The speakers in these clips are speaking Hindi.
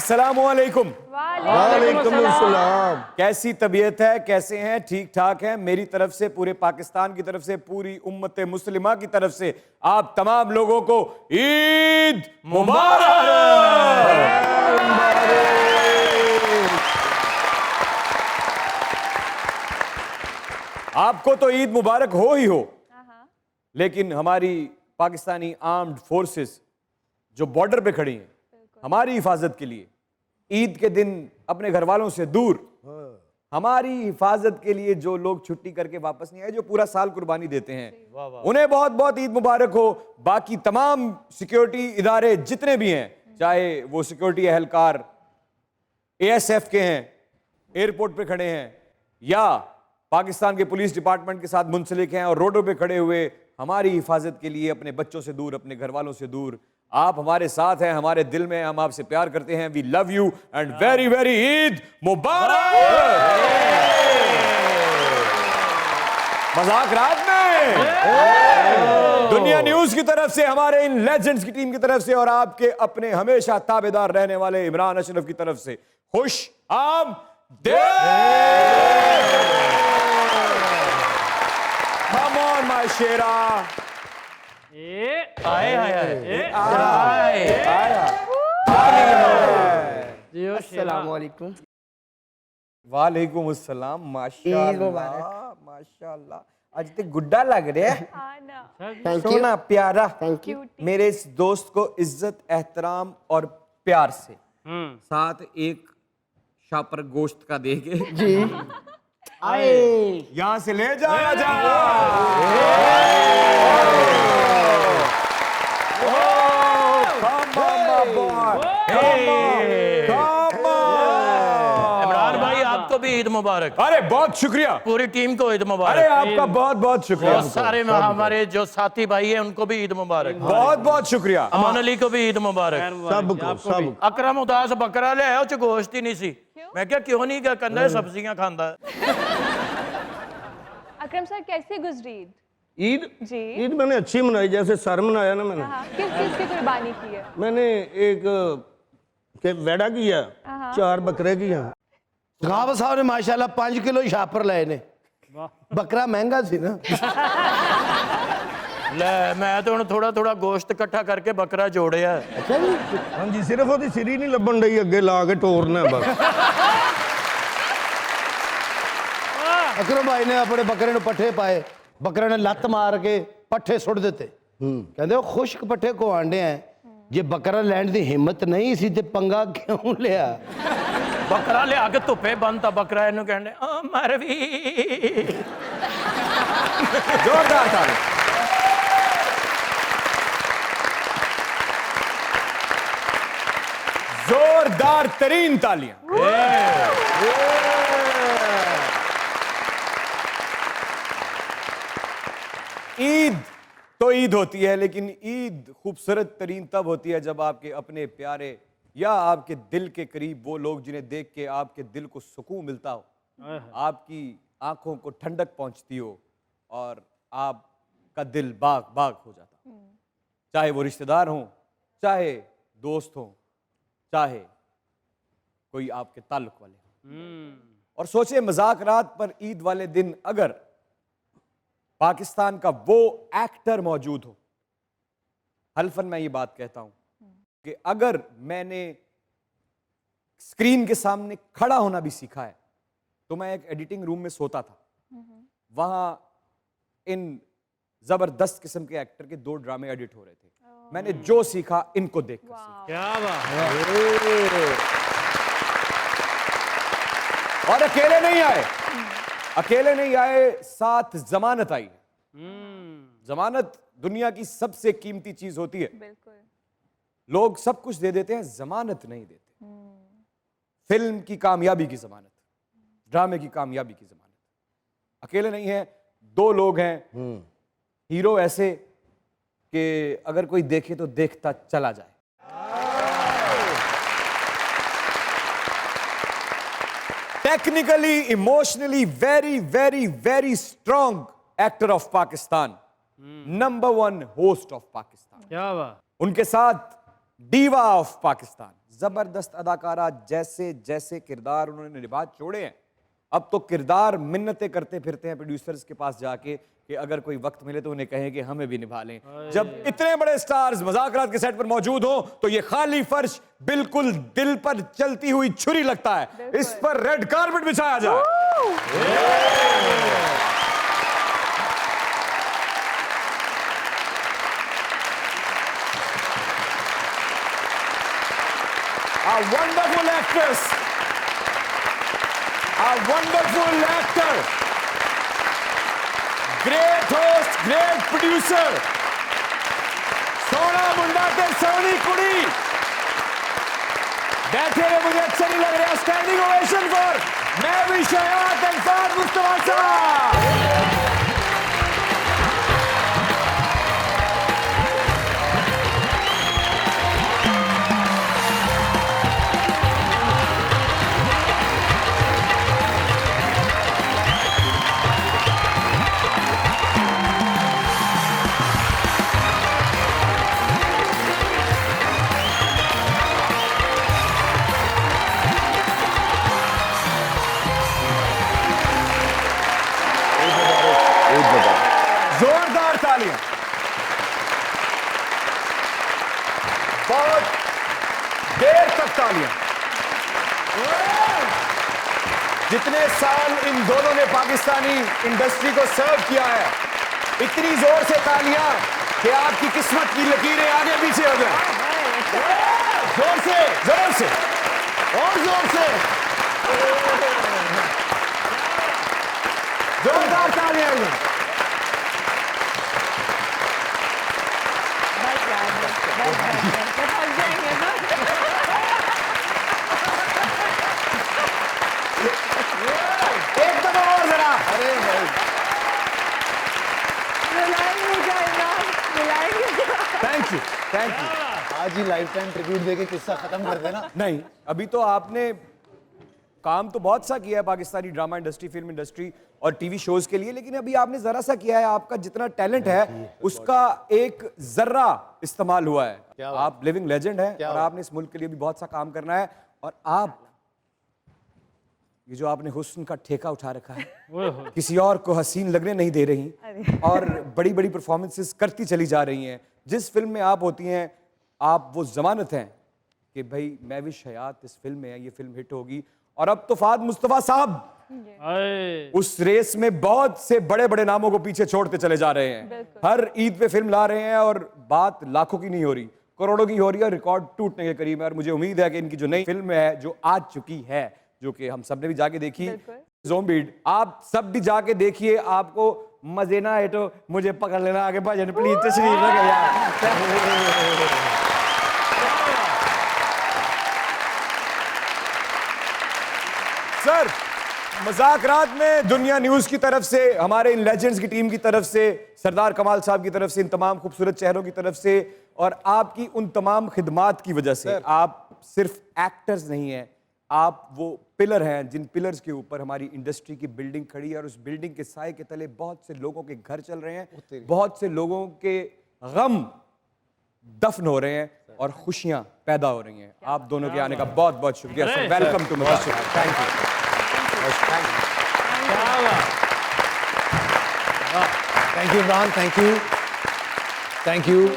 अस्सलामुअलैकुम। वालेकुम अस्सलाम। कैसी तबीयत है, कैसे हैं? ठीक ठाक हैं? मेरी तरफ से, पूरे पाकिस्तान की तरफ से, पूरी उम्मत मुस्लिमा की तरफ से आप तमाम लोगों को ईद मुबारक। आपको तो ईद मुबारक हो ही हो, लेकिन हमारी पाकिस्तानी आर्म्ड फोर्सेस जो बॉर्डर पे खड़ी हैं हमारी हिफाजत के लिए, ईद के दिन अपने घर वालों से दूर, हमारी हिफाजत के लिए जो लोग छुट्टी करके वापस नहीं आए, जो पूरा साल कुर्बानी देते हैं, उन्हें बहुत बहुत ईद मुबारक हो। बाकी तमाम सिक्योरिटी इदारे जितने भी हैं, चाहे वो सिक्योरिटी एहलकार ASF के हैं, एयरपोर्ट पे खड़े हैं, या पाकिस्तान के पुलिस डिपार्टमेंट के साथ मुंसलिक हैं और रोडों पे खड़े हुए हमारी हिफाजत के लिए अपने बच्चों से दूर, अपने घर वालों से दूर, आप हमारे साथ हैं, हमारे दिल में, हम आपसे प्यार करते हैं। We love you and very very Eid मुबारक। मजाक रात में दुनिया न्यूज की तरफ से, हमारे इन लेजेंड्स की टीम की तरफ से और आपके अपने हमेशा ताबेदार रहने वाले इमरान अशरफ की तरफ से खुश आमदीद। Come on my शेरा। अस्सलामुअलैकुम। वालेकुम अस्सलाम। माशाअल्लाह माशाअल्लाह, आज तो गुड्डा लग रहा है। Thank you. सोना प्यारा। Thank you. मेरे इस दोस्त को इज्जत, एहतराम और प्यार से साथ एक शापर गोश्त का देके जी आए यहां से ले जाया जा। इमरान भाई आपको भी ईद मुबारक। अरे बहुत शुक्रिया, पूरी टीम को ईद मुबारक। अरे आपका बहुत बहुत शुक्रिया। बहुत सारे हमारे जो साथी भाई हैं उनको भी ईद मुबारक। बहुत बहुत शुक्रिया। अमान अली को भी ईद मुबारक। सबको। अकरम उदास बकरा ले आया, उच गोश्त ही नहीं सी। मैं क्या क्यों नहीं क्या कहता है, सब्जियां खाता है। अकरम सर कैसे गुजरी ईद? ईद जी ईद मैंने अच्छी मनाई, जैसे सर मनाया ना मैंने। हाँ, किस चीज की कुर्बानी की है? मैंने एक के वेड़ा किया, 4 बकरे किया। गांव साहब ने माशाल्लाह 5 किलो शापर लाए ने। बकरा महंगा सी ना। ले मैं तो हुण थोड़ा थोड़ा गोश्त इकट्ठा करके बकरा जोड़िया। अच्छा जी। हाँ जी, सिर्फ ओदी सिरी नहीं लबन रही, अगे ला के टोरना है बस। अकरम भाई ने अपने बकरे ਨੂੰ पट्ठे पाए, बकरे ने लत मार के पट्ठे सुट दिते। कहते खुश्क पट्ठे को आंडे हैं, जे बकरा लैंड की हिम्मत नहीं सी ते पंगा क्यों लिया। बकरा लिया के धुप्पे बनता, बकरा इन्हू कहने ओ मर भी। जोरदार ताली। जोरदार तरीन तालियां। ईद तो ईद होती है, लेकिन ईद खूबसूरत तरीन तब होती है जब आपके अपने प्यारे या आपके दिल के करीब वो लोग जिन्हें देख के आपके दिल को सुकून मिलता हो, आपकी आंखों को ठंडक पहुंचती हो और आपका दिल बाग बाग हो जाता हो। चाहे वो रिश्तेदार हों, चाहे दोस्त हों, चाहे कोई आपके ताल्लुक वाले हों। और सोचे मजाक रात पर ईद वाले दिन अगर पाकिस्तान का वो एक्टर मौजूद हो, हल्फन मैं ये बात कहता हूं कि अगर मैंने स्क्रीन के सामने खड़ा होना भी सीखा है तो मैं एक एडिटिंग रूम में सोता था। वहां इन जबरदस्त किस्म के एक्टर के 2 ड्रामे एडिट हो रहे थे। मैंने जो सीखा इनको देखकर सीखा। क्या बात। और अकेले नहीं आए, अकेले नहीं आए, साथ जमानत आई। जमानत दुनिया की सबसे कीमती चीज होती है। बिल्कुल। लोग सब कुछ दे देते हैं, जमानत नहीं देते। फिल्म की कामयाबी की जमानत, ड्रामे की कामयाबी की जमानत। अकेले नहीं है, 2 लोग हैं हीरो ऐसे कि अगर कोई देखे तो देखता चला जाए। Technically, emotionally very very very strong actor of Pakistan, number 1 host of Pakistan. क्या बात। उनके साथ डीवा ऑफ पाकिस्तान, जबरदस्त अदाकारा, जैसे जैसे किरदार उन्होंने निभा छोड़े हैं, अब तो किरदार मिन्नतें करते फिरते हैं प्रोड्यूसर्स के पास जाके कि अगर कोई वक्त मिले तो उन्हें कहें कि हमें भी निभा लें। जब इतने बड़े स्टार्स मज़ाकरात के सेट पर मौजूद हो तो ये खाली फर्श बिल्कुल दिल पर चलती हुई छुरी लगता है। इस पर रेड कार्पेट बिछाया जाए। A wonderful actress, a wonderful actor, great host, great producer, सोना मुंडा ते सोनी कुड़ी। बैठे हुए मुझे अच्छा नहीं लग रहा। Standing ovation for Mahwish Hayat and Fahad Mustafa साहब। जोरदार तालियां। बहुत देर तक तालियां। जितने साल इन दोनों ने पाकिस्तानी इंडस्ट्री को सर्व किया है, इतनी जोर से तालियां कि आपकी किस्मत की लकीरें आगे पीछे हो गए। जोर से, जोर से, और जोर से, जोरदार तालियां। एक दफा और जरा। अरे भाई थैंक यू, थैंक यू। आज ही लाइफ टाइम ट्रिब्यूट देके किस्सा खत्म कर देना। नहीं, अभी तो आपने काम तो बहुत सा किया है Pakistani drama industry, film industry और टीवी शोज के लिए, लेकिन अभी आपने जरा सा किया है। आपका जितना टैलेंट है उसका एक जर्रा इस्तेमाल हुआ है। आप लिविंग लेजेंड हैं और आपने इस मुल्क के लिए भी बहुत सा काम करना है। और आप ये जो आपने हुस्न का ठेका उठा रखा है, किसी और को हसीन लगने नहीं दे रही और बड़ी बड़ी परफॉर्मेंसेस करती चली जा रही हैं। जिस फिल्म में आप होती हैं, आप वो जमानत हैं कि भाई महविश हयात इस फिल्म में है, ये फिल्म हिट होगी। और अब तो फाद मुस्तफा साहब उस रेस में बहुत से बड़े बड़े नामों को पीछे छोड़ते चले जा रहे हैं। हर ईद पे फिल्म ला रहे हैं और बात लाखों की नहीं हो रही, करोड़ों की हो रही है, रिकॉर्ड टूटने के करीब है। और मुझे उम्मीद है कि इनकी जो नई फिल्म है जो आ चुकी है, जो कि हम सब ने भी जाके देखी, ज़ोंबीड, आप सब भी जाके देखिए। आपको मजे ना है तो मुझे पकड़ लेना आगे भजन प्लीज तशरीफ रखे यार। सर, मज़ाकरात में दुनिया न्यूज़ की तरफ से, हमारे इन लेजेंड्स की टीम की तरफ से, सरदार कमाल साहब की तरफ से, इन तमाम खूबसूरत चेहरों की तरफ से और आपकी उन तमाम खिदमात की वजह से, आप सिर्फ एक्टर्स नहीं हैं, आप वो पिलर हैं जिन पिलर्स के ऊपर हमारी इंडस्ट्री की बिल्डिंग खड़ी है। और उस बिल्डिंग के साए के तले बहुत से लोगों के घर चल रहे हैं, बहुत से लोगों के गम दफन हो रहे हैं और खुशियां पैदा हो रही हैं। आप दोनों के आने का बहुत बहुत शुक्रिया सर। वेलकम टू मज़ाक। Thank you, thank you Imran, thank you, thank you.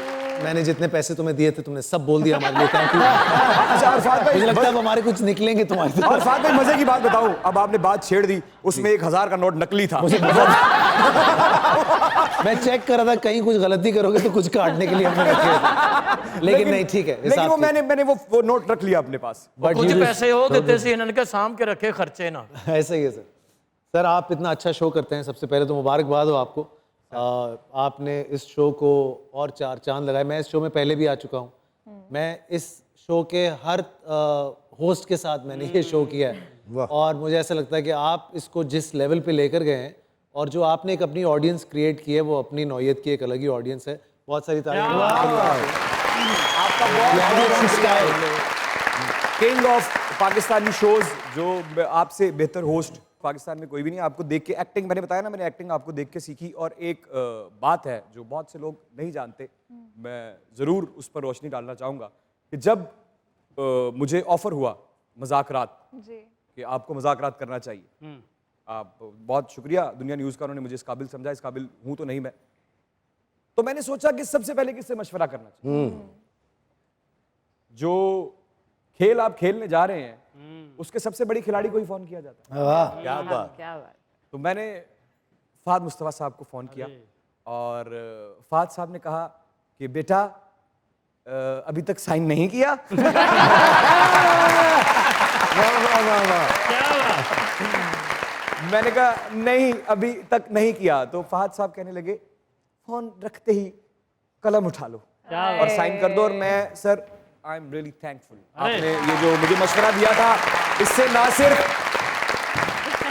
मैंने जितने पैसे तुम्हें दिए थे तुमने सब बोल दिया हमारे लिए। Thank you. अच्छा, और फात भाई, मुझे लगता है अब हमारे कुछ निकलेंगे तुम्हारे। और फात भाई, मजे की बात बताऊं, अब आपने बात छेड़ दी, उसमें 1000 का नोट नकली था। मैं चेक कर रहा था कहीं कुछ गलती करोगे तो कुछ काटने के लिए हमने रखे, लेकिन नहीं, ठीक है। लेकिन वो मैंने वो नोट रख लिया अपने पास। कुछ पैसे हो देते सी इन्होंने साम के रखे खर्चे ना। ऐसा ही है सर। सर, आप इतना अच्छा शो करते हैं, सबसे पहले तो मुबारकबाद हो आपको। आपने इस शो को और 4 चांद लगाए। मैं इस शो में पहले भी आ चुका हूँ। मैं इस शो के हर होस्ट के साथ मैंने ये शो किया है और मुझे ऐसा लगता है कि आप इसको जिस लेवल पे लेकर गए हैं और जो आपने एक अपनी ऑडियंस क्रिएट की है, वो अपनी नौयत की एक अलग ही ऑडियंस है। बहुत सारी तारीफ। किंग ऑफ पाकिस्तानी शोज, जो आपसे बेहतर होस्ट पाकिस्तान में कोई भी नहीं। आपको देख के एक्टिंग, मैंने बताया ना, मैंने एक्टिंग आपको देख के सीखी। और एक बात है जो बहुत से लोग नहीं जानते, मैं ज़रूर उस पर रोशनी डालना चाहूँगा कि जब मुझे ऑफर हुआ मजाकरात जी कि आपको मजाकरात करना चाहिए। आप बहुत शुक्रिया, दुनिया न्यूज़ का उन्होंने मुझे इस काबिल समझा, इस काबिल हूं तो नहीं मैं। तो मैंने सोचा कि सबसे पहले किससे मशवरा करना चाहिए। जो खेल आप खेलने जा रहे हैं उसके सबसे बड़ी खिलाड़ी को ही फोन किया जाता है। वाह क्या बात। तो मैंने फहद मुस्तफ़ा साहब को फ़ोन किया और फहद साहब ने कहा कि बेटा अभी तक साइन नहीं किया। मैंने कहा नहीं अभी तक नहीं किया। तो फहद साहब कहने लगे फ़ोन रखते ही कलम उठा लो और साइन कर दो। और मैं sir I am really thankful, आपने ये जो मुझे मशवरा दिया था,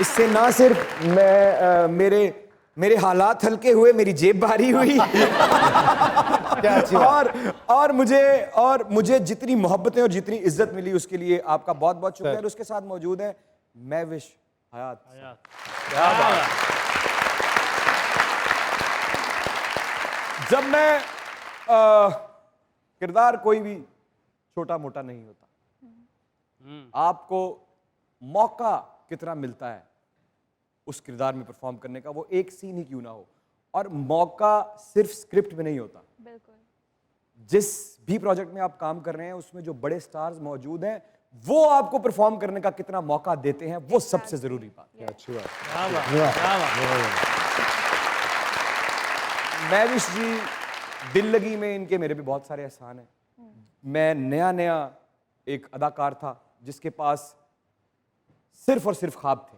इससे ना सिर्फ मैं मेरे हालात हल्के हुए, मेरी जेब भारी हुई। क्या अच्छी बात। और मुझे जितनी मोहब्बतें और जितनी इज्जत मिली उसके लिए आपका बहुत बहुत शुक्रिया। और उसके साथ मौजूद है महविश हयात। क्या बात। जब मैं किरदार कोई भी छोटा मोटा नहीं होता, आपको मौका कितना मिलता है उस किरदार में परफॉर्म करने का, वो एक सीन ही क्यों ना हो। और मौका सिर्फ स्क्रिप्ट में नहीं होता, बिल्कुल जिस भी प्रोजेक्ट में आप काम कर रहे हैं उसमें जो बड़े स्टार्स मौजूद हैं वो आपको परफॉर्म करने का कितना मौका देते हैं, वो सबसे जरूरी बात है। अच्छी बात। महविश जी, दिल लगी में इनके मेरे भी बहुत सारे एहसान हैं। मैं नया एक अदाकार था जिसके पास सिर्फ और सिर्फ ख्वाब थे।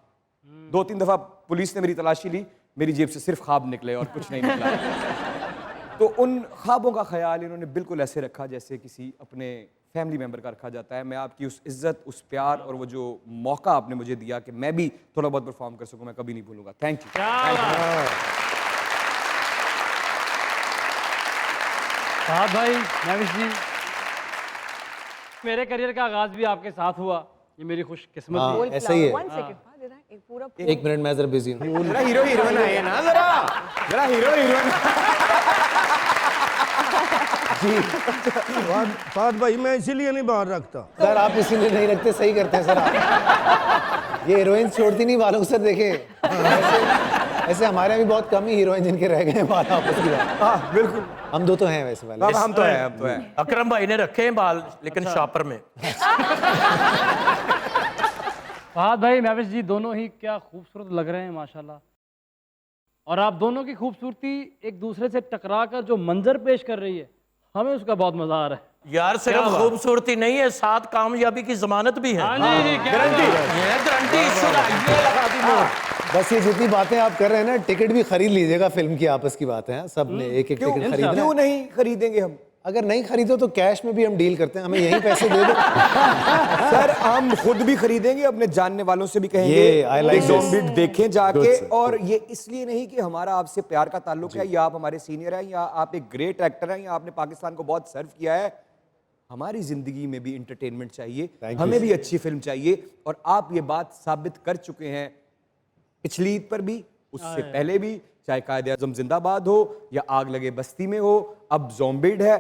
2-3 दफा पुलिस ने मेरी तलाशी ली, मेरी जेब से सिर्फ ख्वाब निकले और कुछ नहीं निकला। तो उन ख्वाबों का ख्याल इन्होंने बिल्कुल ऐसे रखा जैसे किसी अपने फैमिली मेंबर का रखा जाता है। मैं आपकी उस इज्जत, उस प्यार और वो जो मौका आपने मुझे दिया कि मैं भी थोड़ा बहुत परफॉर्म कर सकूं, मैं कभी नहीं भूलूंगा। Thank you. फहद भाई, महविश जी, मेरे करियर का आगाज भी आपके साथ हुआ, ये मेरी खुशकिस्मत हाँ, है। ऐसा ही है। 1 सेकंड बाद जरा एक पूरा एक मिनट, मैं जरा बिजी हूँ। जरा हीरो हीरोइन आए ना, जरा हीरो हीरोइन। फहद भाई मैं इसीलिए नहीं बाहर रखता। सर आप इसीलिए नहीं रखते, सही करते हैं सर आप। ये हीरोइन छोड़ती नहीं बालों को सर, देखें। ऐसे हमारे यहाँ भी बहुत कम ही हीरोइन जिनके रह गए हैं बाल आपस की बात। हाँ बिल्कुल, हम दो तो हैं वैसे वाले। हम तो हैं। अकरम भाई ने रखे हैं बाल, लेकिन शॉपर में। फहद भाई, महविश जी दोनों ही क्या खूबसूरत लग रहे हैं माशाल्लाह। और आप दोनों की खूबसूरती एक दूसरे से टकरा कर जो मंजर पेश कर रही है, हमें उसका बहुत मजा आ रहा है। यार सिर्फ खूबसूरती नहीं है, साथ कामयाबी की जमानत भी है। गारंटी। ये गारंटी शुदा, ये लगा दी मोहर। बस ये जितनी बातें आप कर रहे हैं ना, टिकट भी खरीद लीजिएगा, फिल्म की आपस की बात है। सब ने एक एक टिकट खरीदना क्यों है। नहीं खरीदेंगे हम? अगर नहीं खरीदो तो कैश में भी हम डील करते हैं, हमें यही पैसे दे दो। सर हम खुद भी खरीदेंगे, अपने जानने वालों से भी कहेंगे ये, I like कि this. ज़ॉम्बी देखें जाके। Good, sir. और ये इसलिए नहीं कि हमारा आपसे प्यार का ताल्लुक है, या आप हमारे सीनियर हैं, या आप एक ग्रेट एक्टर हैं, या आपने पाकिस्तान को बहुत सर्व किया है। हमारी जिंदगी में भी इंटरटेनमेंट चाहिए, हमें भी अच्छी फिल्म चाहिए। और आप ये बात साबित कर चुके हैं पिछली ईद पर भी, उससे पहले भी, चाहे कायदे आज़म जिंदाबाद हो या आग लगे बस्ती में हो, अब ज़ॉम्बिड है।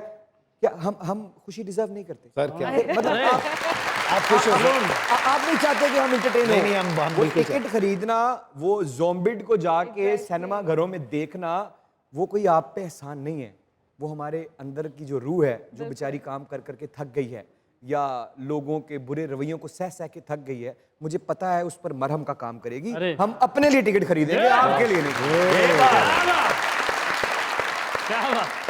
क्या हम खुशी डिजर्व नहीं करते? सर क्या मतलब आप खुश हो? आप नहीं चाहते कि हम इंटरटेन नहीं, हो? नहीं, हम वो बिल्कुल टिकट खरीदना, वो ज़ॉम्बिड को जाके सिनेमा घरों में देखना, वो कोई आप पे एहसान नहीं है। वो हमारे अंदर की जो रूह है, जो बेचारी काम कर करके थक गई है, या लोगों के बुरे रवैयों को सह सह के थक गई है, मुझे पता है उस पर मरहम का काम करेगी। हम अपने लिए टिकट खरीदेंगे, आपके लिए नहीं।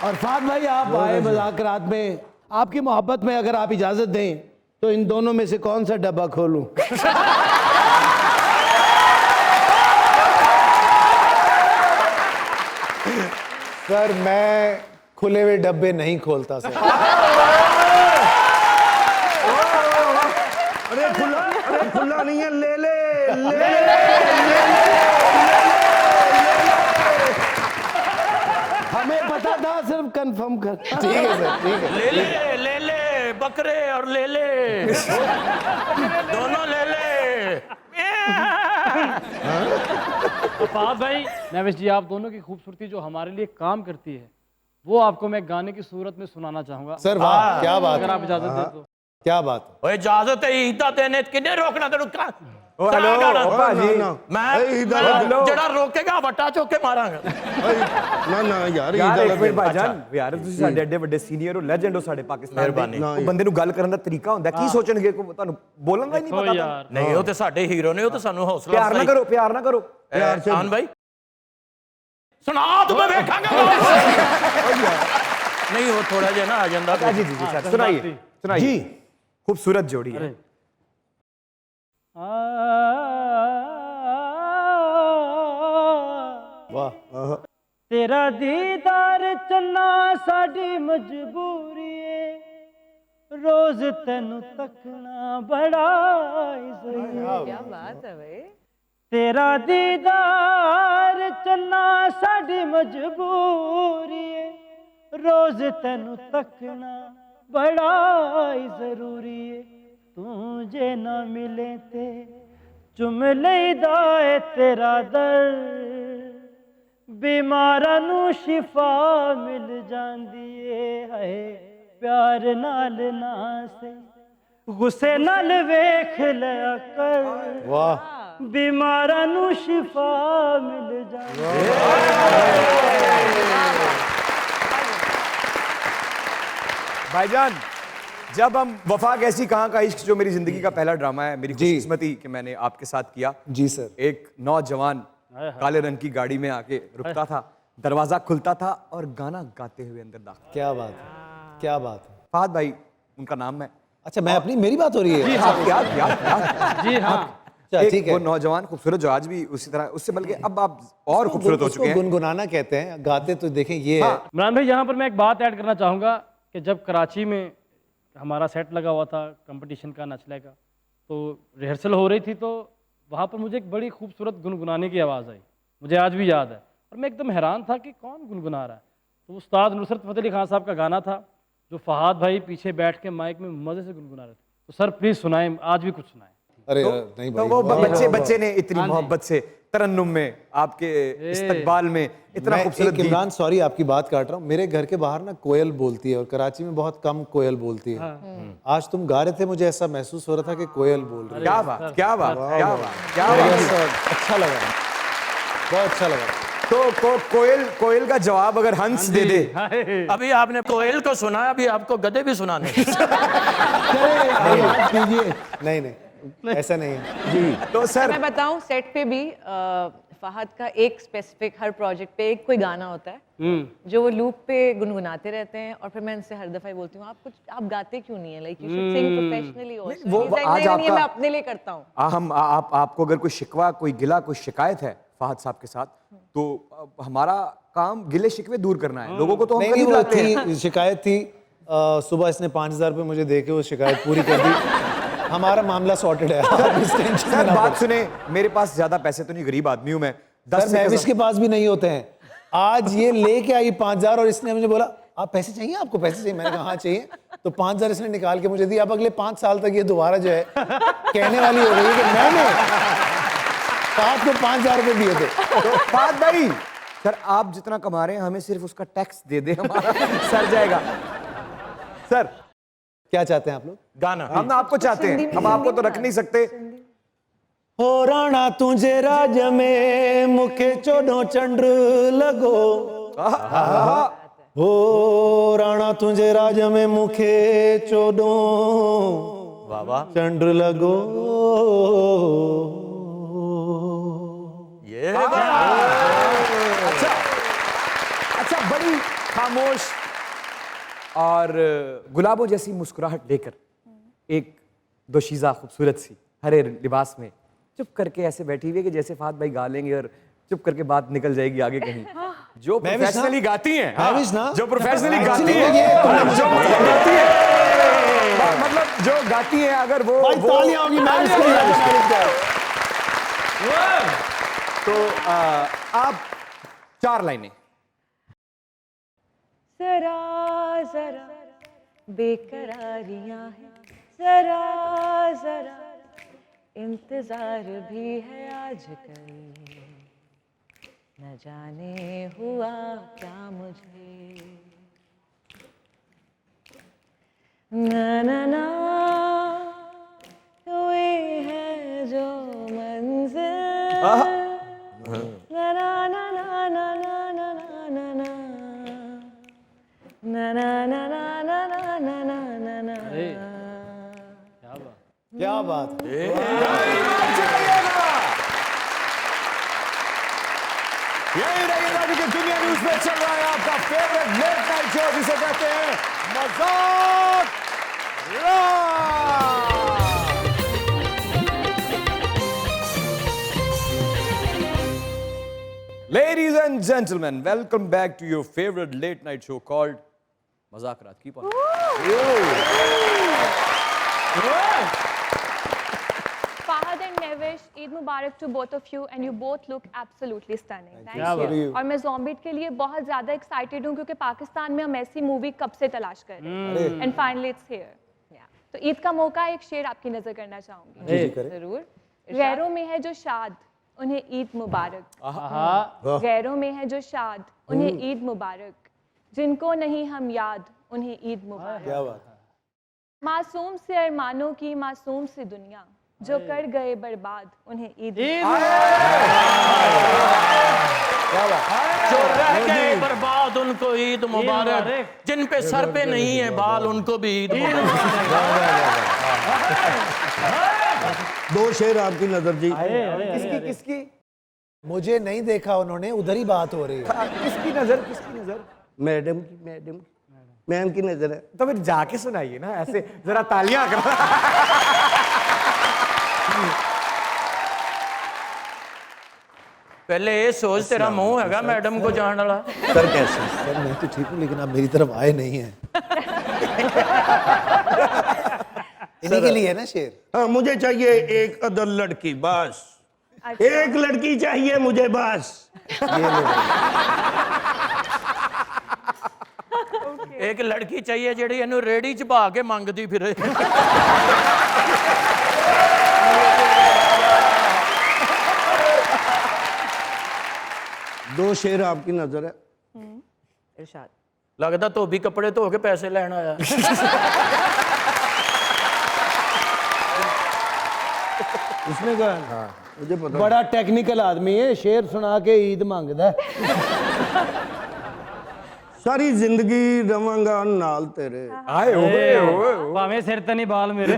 और फहद भाई आप आए मुज़ाकरात में, आपकी मोहब्बत में अगर आप इजाजत दें तो इन दोनों में से कौन सा डब्बा खोलूं? सर मैं खुले हुए डब्बे नहीं खोलता सर। अरे खुला नहीं है, ले ले। हमें पता था, सिर्फ कंफर्म कर। ठीक है सर, ठीक है। ले ले बकरे और ले ले दोनों ले ले। फहद भाई, महविश जी, आप दोनों की खूबसूरती जो हमारे लिए काम करती है, वो आपको मैं गाने की सूरत में सुनाना चाहूंगा, सर वाह, क्या बात अगर है। आप इजाजत दें तो। क्या बात है। ਓਏ ਇਜਾਜ਼ਤ ਹੈ ਈਦ ਦਾ ਦਿਨ ਹੈ ਕਿੰਨੇ ਰੋਕਣਾ ਤੈਨੂੰ ओ हेलो ओ भाजी ਮੈਂ ਜਿਹੜਾ ਰੋਕੇਗਾ ਵੱਟਾ ਚੁੱਕ ਕੇ ਮਾਰਾਂਗਾ ਨਾ ਨਾ ਯਾਰ ਇਹ यार ਗੱਲ एक मिनट भाईजान यार ਤੁਸੀਂ ਸਾਡੇ ਐਡੇ ਵੱਡੇ ਸੀਨੀਅਰ ਹੋ ਲੈਜੈਂਡ ਹੋ ਸਾਡੇ ਪਾਕਿਸਤਾਨ ਦੇ ਉਹ ਬੰਦੇ ਨੂੰ ਗੱਲ ਕਰਨ ਦਾ ਤਰੀਕਾ ਹੁੰਦਾ ਕੀ ਸੋਚਣਗੇ ਤੁਹਾਨੂੰ ਬੋਲਣ ਦਾ ਹੀ ਨਹੀਂ ओ ਪਤਾ यार ਨਹੀਂ ਉਹ ਤੇ ਸਾਡੇ ਹੀਰੋ ਨੇ ਉਹ ਤੇ ਸਾਨੂੰ ਹੌਸਲਾ ਪਿਆਰ ਨਾ ਕਰੋ ਪਿਆਰ ਨਾ ਕਰੋ ਆਨ ਭਾਈ ਸੁਣਾ ਤੂੰ ਮੈਂ ਵੇਖਾਂਗਾ ਨਹੀਂ ਉਹ ਥੋੜਾ ਜਿਹਾ ਨਾ ਆ ਜਾਂਦਾ जी जी जी सर सुनाइए सुनाइए जी खूबसूरत जोड़ी है वाह तेरा दीदार चन्ना साडी मजबूरी है रोज तेनू तकना बड़ा जरूरी है क्या बात है भाई। तेरा दीदार चन्ना साडी मजबूरी है रोज तेनू तकना बड़ा जरूरी है तू जे ना मिले ते चुम लईदा है तेरा दर बीमारां नू शिफा मिल जांदी है प्यार नाल ना से गुस्से नाल वेख लिया कर वाह बीमारां नू शिफा मिल जांदी है। भाईजान जब हम वफा कैसी कहाँ का इश्क जो मेरी जिंदगी का पहला ड्रामा है मेरी खुशकिस्मती कि मैंने आपके साथ किया जी सर। एक नौजवान काले रंग की गाड़ी में आके रुकता था दरवाजा खुलता था और गाना गाते हुए अंदर दाखिल क्या बात है, क्या बात है। फहद भाई उनका नाम है अच्छा मैं अपनी मेरी बात हो रही है। जी हाँ क्या जी हाँ अच्छा, एक ठीक है। वो नौजवान खूबसूरत जो आज भी उसी तरह उससे बल्कि अब आप और खूबसूरत हो उसको चुके हैं गुनगुनाना कहते हैं, गाते तो देखें ये है। इमरान भाई यहाँ पर मैं एक बात ऐड करना चाहूँगा कि जब कराची में हमारा सेट लगा हुआ था कंपटीशन का नचले का तो रिहर्सल हो रही थी तो वहाँ पर मुझे एक बड़ी खूबसूरत गुनगुनाने की आवाज़ आई मुझे आज भी याद है और मैं एकदम हैरान था कि कौन गुनगुना रहा है तो उस्ताद नुसरत फ़तेह अली खान साहब का गाना था जो फहाद भाई पीछे बैठ के माइक में मज़े से गुनगुना रहे थे तो सर प्लीज़ सुनाएं आज भी कुछ सुनाएं। अरे नहीं तो भाई वो बच्चे ने इतनी मोहब्बत से तरन्नुम में आपके इस्तकबाल में इतना मैं खूबसूरत एक इमरान सॉरी आपकी बात काट रहा हूँ मेरे घर के बाहर ना कोयल बोलती है और कराची में बहुत कम कोयल बोलती है। आज तुम गा रहे थे मुझे ऐसा महसूस हो रहा था कि कोयल बोल रही है। क्या बात क्या बात क्या बात क्या मेरे बात को अच्छा लगा बहुत अच्छा लगा। तो कोयल का जवाब अगर हंस दे दे अभी आपने कोयल को सुना अभी आपको गधे भी सुनाने नहीं नहीं ऐसा नहीं है जी। तो सर मैं बताऊं सेट पे भी फहद का एक स्पेसिफिक हर प्रोजेक्ट पे एक कोई गाना होता है जो वो लूप पे गुनगुनाते रहते हैं और फिर मैं इनसे हर दफा ही बोलती हूँ आप गाते क्यों नहीं है like you should Singh professionally also वो आज आपका मैं अपने लिए करता हूँ हम आपको अगर कोई शिकवा कोई गिला कोई शिकायत है फहद साहब के साथ तो हमारा काम गिले शिकवे दूर करना है लोगों को तो हम नहीं करीब वो लाते हैं थी शिकायत थी सुबह इसने 5,000 रुपये मुझे दे के वो शिकायत पूरी कर दी हमारा मामला सॉर्टेड है आप इस टेंशन में सर ना बात पड़ें। सुने मेरे पास ज्यादा पैसे तो नहीं गरीब आदमी हूं मैं 10 सर से महविश के पास भी नहीं होते हैं आज ये लेके आई 5,000 और इसने मुझे बोला आप पैसे चाहिए आपको पैसे चाहिए मैंने कहा हाँ चाहिए तो 5,000 इसने निकाल के मुझे दी अब अगले 5 साल तक ये दोबारा जो है कहने वाली हो गई है कि मैंने साथ को 5,000 रुपये दिए थे। तो फहद भाई सर आप जितना कमा रहे हैं हमें सिर्फ उसका टैक्स दे दे हमारा सर जाएगा सर क्या चाहते हैं आप लोग? गाना हम आपको चाहते हैं हम आपको तो रख नहीं सकते हो राणा तुझे राज में मुखे चोडो चंद्र लगो हो राणा तुझे राज में मुखे चोडो वाह वाह चंद्र लगो ये अच्छा बड़ी खामोश और गुलाबों जैसी मुस्कुराहट लेकर एक दोशीज़ा खूबसूरत सी हरे लिबास में चुप करके ऐसे बैठी हुई है कि जैसे फहद भाई गा लेंगे और चुप करके बात निकल जाएगी आगे कहीं जो महविश ना? प्रोफेशनली गाती हैं महविश ना? जो प्रोफेशनली गाती Actually हैं ये जो मतलब गाती हैं मतलब जो गाती हैं अगर वो तालियां होगी महविश के लिए। तो आप 4 लाइनें जरा जरा बेकरारियां हैं जरा जरा इंतजार भी है आजकल न जाने हुआ क्या मुझे ना ना ना मंजिल ना ना ना ना ना ना ना ना ना ना ना ना ना ना ना ना ना ना ना। क्या बात है। यही रहिएगा क्योंकि दुनिया न्यूज में चल रहा है आपका फेवरेट लेट नाइट शो जिसे कहते हैं मजाक रात। Ladies and gentlemen, welcome back to your favorite late night show called Mazak Raat. Keep on. Fahad and Nevish, Eid Mubarak to both of you and you both look absolutely stunning. Thank you. और मैं Zombie के लिए बहुत ज़्यादा excited हूँ क्योंकि पाकिस्तान में हम ऐसी मूवी कब से तलाश कर रहे हैं and finally it's here. तो ईद का मौका एक शेर आपकी नजर करना चाहूँगी। जरूर। गैरों में है जो शाद उन्हें ईद मुबारक। गैरों में है जो शाद उन्हें ईद मुबारक। जिनको नहीं हम याद उन्हें ईद मुबारक। क्या बात है। मासूम से अरमानों की मासूम सी दुनिया जो कर गए बर्बाद उन्हें ईद जो रह गए बर्बाद उनको ईद मुबारक, जिन पे सर पे नहीं है बाल उनको भी ईद मुबारक। दो शेर आपकी नजर जी। किसकी किसकी मुझे नहीं देखा उन्होंने, उधर ही बात हो रही है। किसकी नजर मैडम की मैम की नजर है। तो फिर जाके सुनाइए ना, ऐसे जरा तालियां करो। पहले ये सोच तेरा मुंह हैगा मैडम को जान वाला। सर कैसे? सर मैं तो ठीक हूँ लेकिन आप मेरी तरफ आए नहीं हैं। इन्हीं के लिए है ना शेर। हाँ मुझे चाहिए एक अदल लड़की बस। एक लड़की चाहिए मुझे बस। एक लड़की चाहिए ਜਿਹੜੀ ਇਹਨੂੰ ਰੇੜੀ 'ਚ ਭਾ ਕੇ ਮੰਗਦੀ ਫਿਰੇ। दो शेर आपकी नजर है। इरशाद। ਲੱਗਦਾ ਧੋਬੀ ਕੱਪੜੇ ਧੋ ਕੇ ਪੈਸੇ ਲੈਣ ਆਇਆ। उसने कहा हाँ मुझे पता। बड़ा टेक्निकल आदमी है, शेर सुना के ईद मांगदा है। सारी जिंदगी रवांगा नाल तेरे। आए ओए भावें सिर ते नहीं बाल मेरे।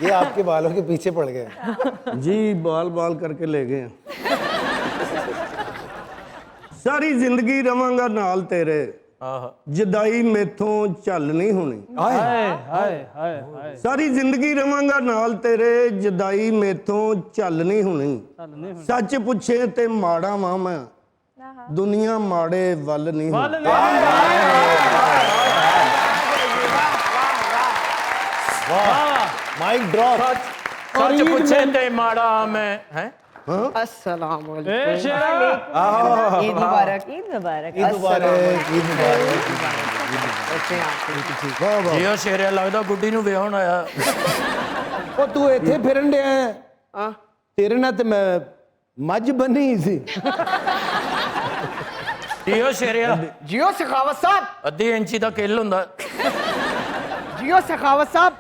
ये आपके बालों के पीछे पड़ गए। जी बाल बाल करके ले गए। सारी जिंदगी रवांगा नाल तेरे, जदाई मेथों चल नहीं होनी। हाय हाय हाय हाय। सारी जिंदगी रवांगा नाल तेरे, जदाई मेथों चल नहीं होनी। सच पूछे ते माड़ा वां मैं, दुनिया माड़े वल नहीं होनी। Mic drop. सच पूछे ते माड़ा मैं हैं। अस्सलाम ए शेरा। ईद मुबारक। ईद मुबारक। ईद मुबारक। ईद मुबारक। ਜਿਉ ਸ਼ੇਰਿਆ ਲੱਗਦਾ ਗੁੱਡੀ ਨੂੰ ਵਿਆਹਣ ਆਇਆ। ਉਹ ਤੂੰ ਇੱਥੇ ਫਿਰਨ ਡਿਆ ਹੈ? ਤੇਰੇ ਨਾਲ ਤੇ ਮੈਂ ਮੱਝ ਬੰਨੀ ਸੀ। ਜਿਉ ਸ਼ੇਰਿਆ जियो सखावत साहब, ਅੱਧੀ ਇੰਚੀ ਦਾ ਕਿੱਲ ਹੁੰਦਾ। जियो सखावत साहब,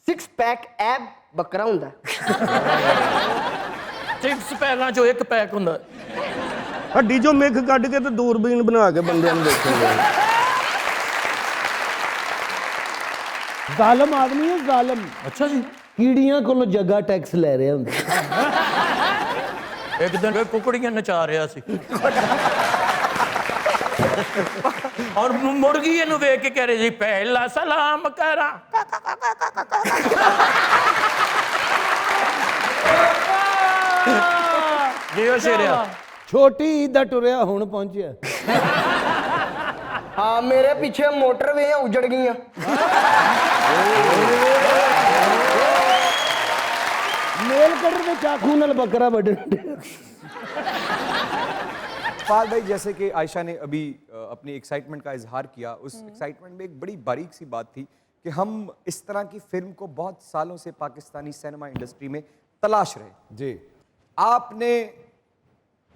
6 पैक एब बकरा हुंदा। 6 ਪੈਕਾਂ ਚੋਂ ਇੱਕ ਪੈਕ ਹੁੰਦਾ। हड्डी चो मिख कट के ते दूरबीन बना के बंदे नूं देखेंगे। ਜ਼ਾਲਮ ਆਦਮੀ ਹੈ, ਜ਼ਾਲਮ। ਅੱਛਾ ਜੀ। ਕੀੜੀਆਂ ਕੋਲੋਂ ਜੱਗਾ ਟੈਕਸ ਲੈ ਰਿਹਾ ਹੁੰਦਾ। ਇੱਕ ਦਿਨ ਇਹ ਕੁਕੜੀਆਂ ਨਚਾ ਰਿਹਾ ਸੀ ਔਰ ਮੁਰਗੀ ਇਹਨੂੰ ਵੇਖ ਕੇ ਕਹਿ ਰਹੀ ਸੀ ਪਹਿਲਾ ਸਲਾਮ ਕਰਾਂ। ਜਿਉ ਸ਼ੇਰਿਆ ਛੋਟੀ ਈਦ ਦਾ ਟੁਰਿਆ ਹੁਣ ਪਹੁੰਚਿਆ। हाँ मेरे पीछे मोटरवे उजड़ गई। ਮੇਲ ਕਟਰ ਦੇ ਚਾਕੂ ਨਾਲ ਬੱਕਰਾ ਵੱਢਣ। फाद भाई, जैसे कि आयशा ने अभी अपनी एक्साइटमेंट का इजहार किया, उस एक्साइटमेंट में एक बड़ी बारीक सी बात थी कि हम इस तरह की फिल्म को बहुत सालों से पाकिस्तानी सिनेमा इंडस्ट्री में तलाश रहे। जी। आपने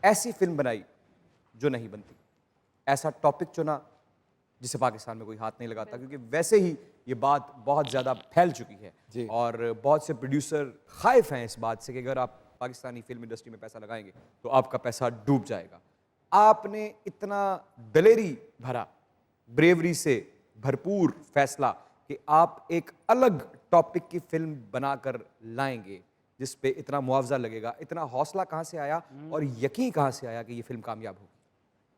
ऐसी फिल्म बनाई जो नहीं बनती, ऐसा टॉपिक चुना जिसे पाकिस्तान में कोई हाथ नहीं लगाता, क्योंकि वैसे ही ये बात बहुत ज़्यादा फैल चुकी है और बहुत से प्रोड्यूसर खाइफ हैं इस बात से कि अगर आप पाकिस्तानी फिल्म इंडस्ट्री में पैसा लगाएंगे तो आपका पैसा डूब जाएगा। आपने इतना दलेरी भरा, ब्रेवरी से भरपूर फैसला कि आप एक अलग टॉपिक की फिल्म बनाकर लाएंगे जिस पे इतना मुआवजा लगेगा, इतना हौसला कहाँ से आया और यकीन कहाँ से आया कि ये फिल्म कामयाब होगी?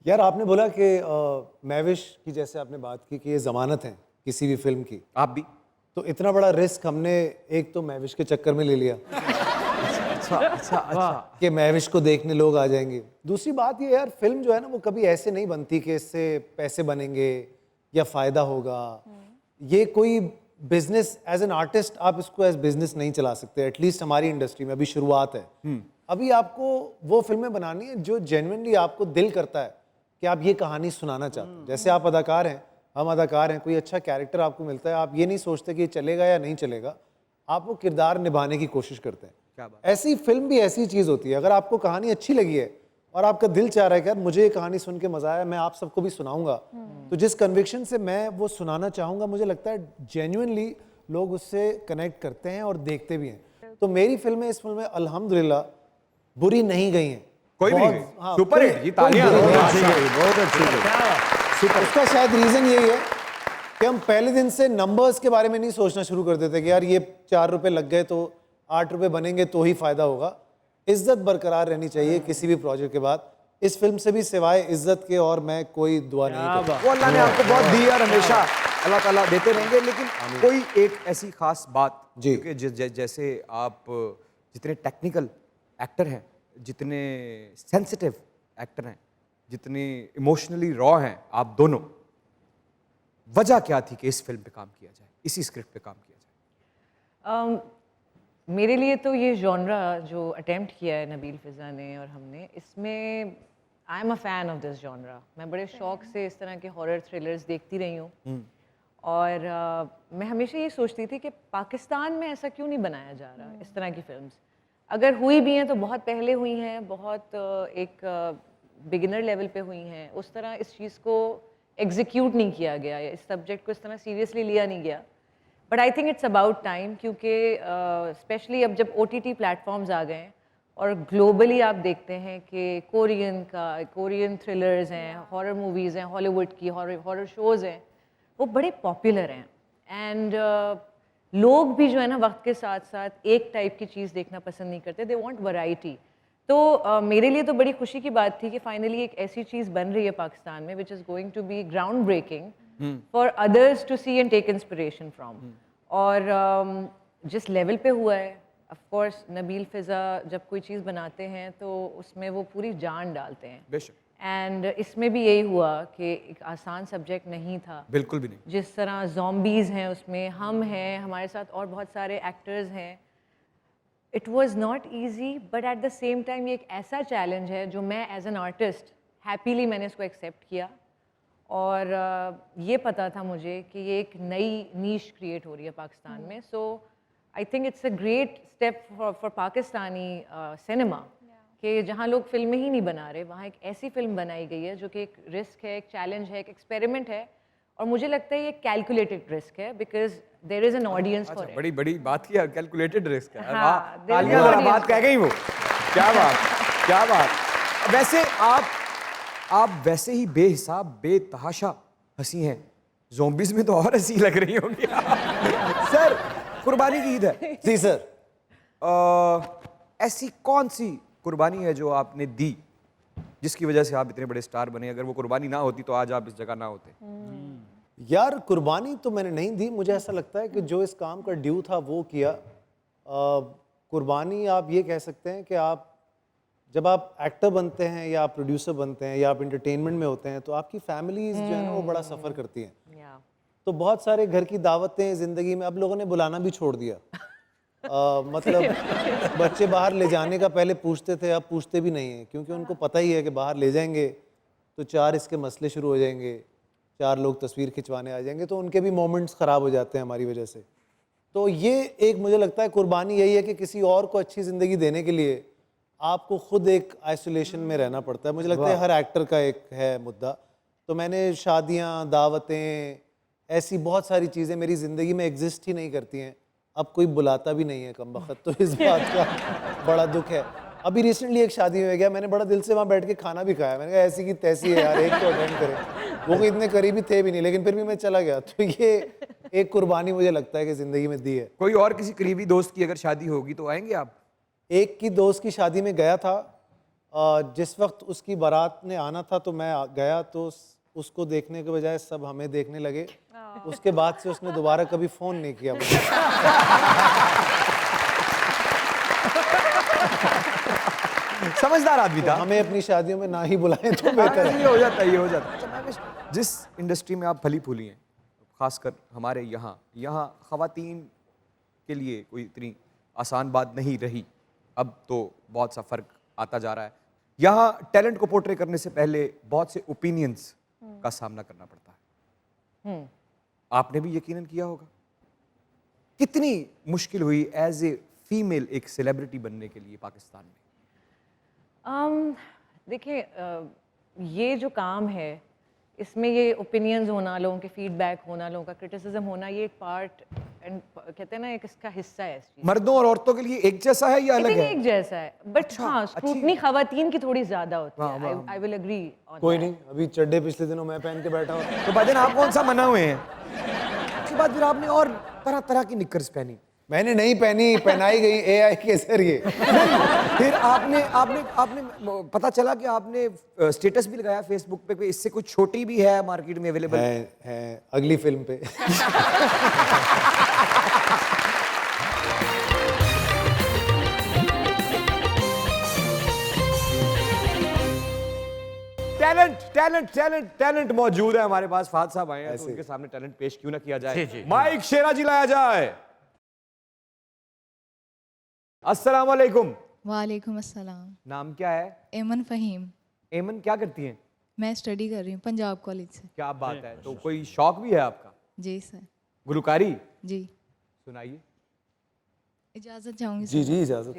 यार आपने बोला कि मैविश की जैसे आपने बात की कि ये ज़मानत है किसी भी फिल्म की, आप भी तो इतना बड़ा रिस्क हमने एक तो मैविश के चक्कर में ले लिया अच्छा कि मैविश को देखने लोग आ जाएंगे। दूसरी बात ये यार, फिल्म जो है ना वो कभी ऐसे नहीं बनती कि इससे पैसे बनेंगे या फ़ायदा होगा। ये कोई बिजनेस, एज एन आर्टिस्ट आप इसको एज बिजनेस नहीं चला सकते, एटलीस्ट हमारी इंडस्ट्री में अभी शुरुआत है। अभी आपको वो फिल्में बनानी है जो जेन्युइनली आपको दिल करता है कि आप ये कहानी सुनाना चाहते हैं। जैसे आप अदाकार हैं, हम अदाकार हैं, कोई अच्छा कैरेक्टर आपको मिलता है, आप ये नहीं सोचते कि ये चलेगा या नहीं चलेगा, आप वो किरदार निभाने की कोशिश करते हैं। क्या बात। ऐसी फिल्म भी ऐसी चीज़ होती है, अगर आपको कहानी अच्छी लगी है और आपका दिल चाह रहा है कि यार मुझे ये कहानी सुन के मजा आया, मैं आप सबको भी सुनाऊंगा, तो जिस कन्विक्शन से मैं वो सुनाना चाहूँगा, मुझे लगता है जेन्युइनली लोग उससे कनेक्ट करते हैं और देखते भी हैं। तो मेरी फिल्में इस फिल्म में अल्हम्दुलिल्लाह बुरी नहीं गई हैं, कोई भी बहुत- नहीं गई। हाँ, सुपर कोई- हिट, ये कोई तालियां बुरी दो। नहीं अच्छी गई। गई, बहुत अच्छी गई। उसका शायद रीज़न यही है कि हम पहले दिन से नंबर्स के बारे में नहीं सोचना शुरू कर देते कि यार ये 4 रुपए लग गए तो 8 रुपए बनेंगे तो ही फायदा होगा। इज्जत बरकरार रहनी चाहिए किसी भी प्रोजेक्ट के बाद। इस फिल्म से भी सिवाय इज्जत के और मैं कोई दुआ नहीं करता। वो अल्लाह ने आपको बहुत दी और हमेशा अल्लाह ताला देते रहेंगे। लेकिन कोई एक ऐसी खास बात जी। कि जैसे आप जितने टेक्निकल एक्टर हैं, जितने सेंसिटिव एक्टर हैं, जितने इमोशनली रॉ हैं आप दोनों, वजह क्या थी कि इस फिल्म पे काम किया जाए, इसी स्क्रिप्ट पे काम किया जाए? मेरे लिए तो ये जॉनरा जो अटेम्प्ट किया है नबील फ़िज़ा ने और हमने, इसमें I am a fan of this genre. मैं बड़े शौक से इस तरह के हॉरर थ्रिलर्स देखती रही हूँ और मैं हमेशा ये सोचती थी कि पाकिस्तान में ऐसा क्यों नहीं बनाया जा रहा इस तरह की फिल्म्स। अगर हुई भी हैं तो बहुत पहले हुई हैं, बहुत एक बिगिनर लेवल पे हुई हैं। उस तरह इस चीज़ को एग्जीक्यूट नहीं किया गया या इस सब्जेक्ट को इस तरह सीरियसली लिया नहीं गया। But I think it's about time, क्योंकि स्पेशली अब जब OTT प्लेटफॉर्म्स आ गए हैं और ग्लोबली आप देखते हैं कि कोरियन थ्रिलर्स हैं, हॉरर मूवीज़ हैं, हॉलीवुड की हॉरर शोज़ हैं, वो बड़े पॉपुलर हैं। एंड लोग भी जो है ना वक्त के साथ साथ एक टाइप की चीज़ देखना पसंद नहीं करते, दे वांट वैरायटी। तो मेरे लिए तो बड़ी खुशी की बात थी कि फाइनली एक ऐसी चीज़ बन रही है पाकिस्तान में which is going to be ground breaking for others to see and take inspiration from. और जिस लेवल पे हुआ है, ऑफ कोर्स नबील फ़िज़ा जब कोई चीज़ बनाते हैं तो उसमें वो पूरी जान डालते हैं। बेशक, एंड इसमें भी यही हुआ कि एक आसान सब्जेक्ट नहीं था। बिल्कुल भी नहीं। जिस तरह ज़ॉम्बीज़ हैं उसमें, हम हैं, हमारे साथ और बहुत सारे एक्टर्स हैं। It was not easy, but at the same time ये एक ऐसा चैलेंज है जो मैं एज एन आर्टिस्ट हैप्पीली मैंने इसको एक्सेप्ट किया। और ये पता था मुझे कि ये एक नई नीश क्रिएट हो रही है पाकिस्तान में। So I think it's a great step for Pakistani cinema कि जहाँ लोग फिल्में ही नहीं बना रहे, वहाँ एक ऐसी फिल्म बनाई गई है जो कि एक रिस्क है, एक चैलेंज है, एक एक्सपेरिमेंट है। और मुझे लगता है ये कैलकुलेटेड रिस्क है because there is an audience for it. बड़ी बड़ी बात की, कैलकुलेटेड रिस्क है। हाँ, वाह, there is तालियां no जरा, audience बात कह गई वो। क्या बात, क्या बात। वैसे आप वैसे ही बेहिसाब बेतहाशा हंसी हैं, ज़ॉम्बीज़ में तो और हंसी लग रही होंगी। सर, कुर्बानी की ईद है। जी सर। ऐसी कौन सी कुर्बानी है जो आपने दी जिसकी वजह से आप इतने बड़े स्टार बने? अगर वो कुर्बानी ना होती तो आज आप इस जगह ना होते। यार कुर्बानी तो मैंने नहीं दी, मुझे ऐसा लगता है कि जो इस काम का ड्यू था वो किया। कुर्बानी आप ये कह सकते हैं कि आप जब आप एक्टर बनते हैं या आप प्रोड्यूसर बनते हैं या आप इंटरटेनमेंट में होते हैं तो आपकी फैमिलीज जो है ना वो बड़ा सफ़र करती हैं। तो बहुत सारे घर की दावतें ज़िंदगी में अब लोगों ने बुलाना भी छोड़ दिया। मतलब बच्चे बाहर ले जाने का पहले पूछते थे, अब पूछते भी नहीं हैं, क्योंकि उनको पता ही है कि बाहर ले जाएंगे तो 4 इसके मसले शुरू हो जाएंगे, 4 लोग तस्वीर खिंचवाने आ जाएंगे, तो उनके भी मोमेंट्स ख़राब हो जाते हैं हमारी वजह से। तो ये एक मुझे लगता है कुर्बानी यही है कि किसी और को अच्छी ज़िंदगी देने के लिए आपको खुद एक आइसोलेशन में रहना पड़ता है। मुझे लगता है हर एक्टर का एक है मुद्दा। तो मैंने शादियाँ, दावतें, ऐसी बहुत सारी चीज़ें मेरी ज़िंदगी में एग्जिस्ट ही नहीं करती हैं, अब कोई बुलाता भी नहीं है कमबख्त, तो इस बात का बड़ा दुख है। अभी रिसेंटली एक शादी में गया, मैंने बड़ा दिल से वहाँ बैठ के खाना भी खाया, मैंने कहा ऐसी की तैसी है यार, एक तो अटेंड करें, वो कोई इतने करीबी थे भी नहीं, लेकिन फिर भी मैं चला गया। तो ये एक कुर्बानी मुझे लगता है कि ज़िंदगी में दी है। कोई और किसी करीबी दोस्त की अगर शादी होगी तो आएंगे आप? एक की दोस्त की शादी में गया था, जिस वक्त उसकी बारात ने आना था तो मैं गया, तो उसको देखने के बजाय सब हमें देखने लगे। उसके बाद से उसने दोबारा कभी फ़ोन नहीं किया मुझे। समझदार आदमी था। हमें अपनी शादियों में ना ही बुलाएं तो बेहतर है। ये हो जाता है, ये हो जाता है। अच्छा, मैं जिस इंडस्ट्री में आप फली फूली हैं, खासकर हमारे यहाँ ख़वातीन के लिए कोई इतनी आसान बात नहीं रही, अब तो बहुत सा फ़र्क आता जा रहा है। यहाँ टैलेंट को पोर्ट्रे करने से पहले बहुत से ओपिनियंस का सामना करना पड़ता है। आपने भी यकीनन किया होगा। कितनी मुश्किल हुई एज ए फीमेल एक सेलिब्रिटी बनने के लिए पाकिस्तान में? देखिए, ये जो काम है, इसमें ये ओपिनियंस होना, लोगों के फीडबैक होना, लोगों का क्रिटिसिज्म होना, ये एक पार्ट एंड कहते हैं ना, एक इसका हिस्सा है। इस चीज़ मर्दों और औरतों के लिए एक जैसा है या अलग है? एक जैसा है, बट हाँ, स्क्रूटनी खवातीन की थोड़ी ज्यादा होती है। आई विल एग्री ऑन कोई नहीं, अभी चड्डे पिछले दिनों मैं पहन के बैठा हूँ। तो भाईजान आप कौन सा मना हुए हैं? उसके बाद फिर आपने और तरह तरह की निकर्स पहनी। मैंने नहीं पहनी, पहनाई गई एआई के जरिए। फिर आपने पता चला कि आपने स्टेटस भी लगाया फेसबुक पे, इससे कुछ छोटी भी है मार्केट में अवेलेबल है अगली फिल्म पे। टैलेंट मौजूद है हमारे पास। फहद साहब आए हैं तो उनके सामने टैलेंट पेश क्यों ना किया जाए। माइक शेरा जी लाया जाए। अस्सलाम वालेकुम। वालेकुम अस्सलाम। नाम क्या है? एमन फ़हीम। एमन क्या करती हैं? मैं स्टडी कर रही हूँ पंजाब कॉलेज से। क्या बात है। तो कोई शौक भी है आपका? जी सर। गुलकारी? जी। सुनाइए। इजाज़त चाहूँगी जी जी इजाज़त।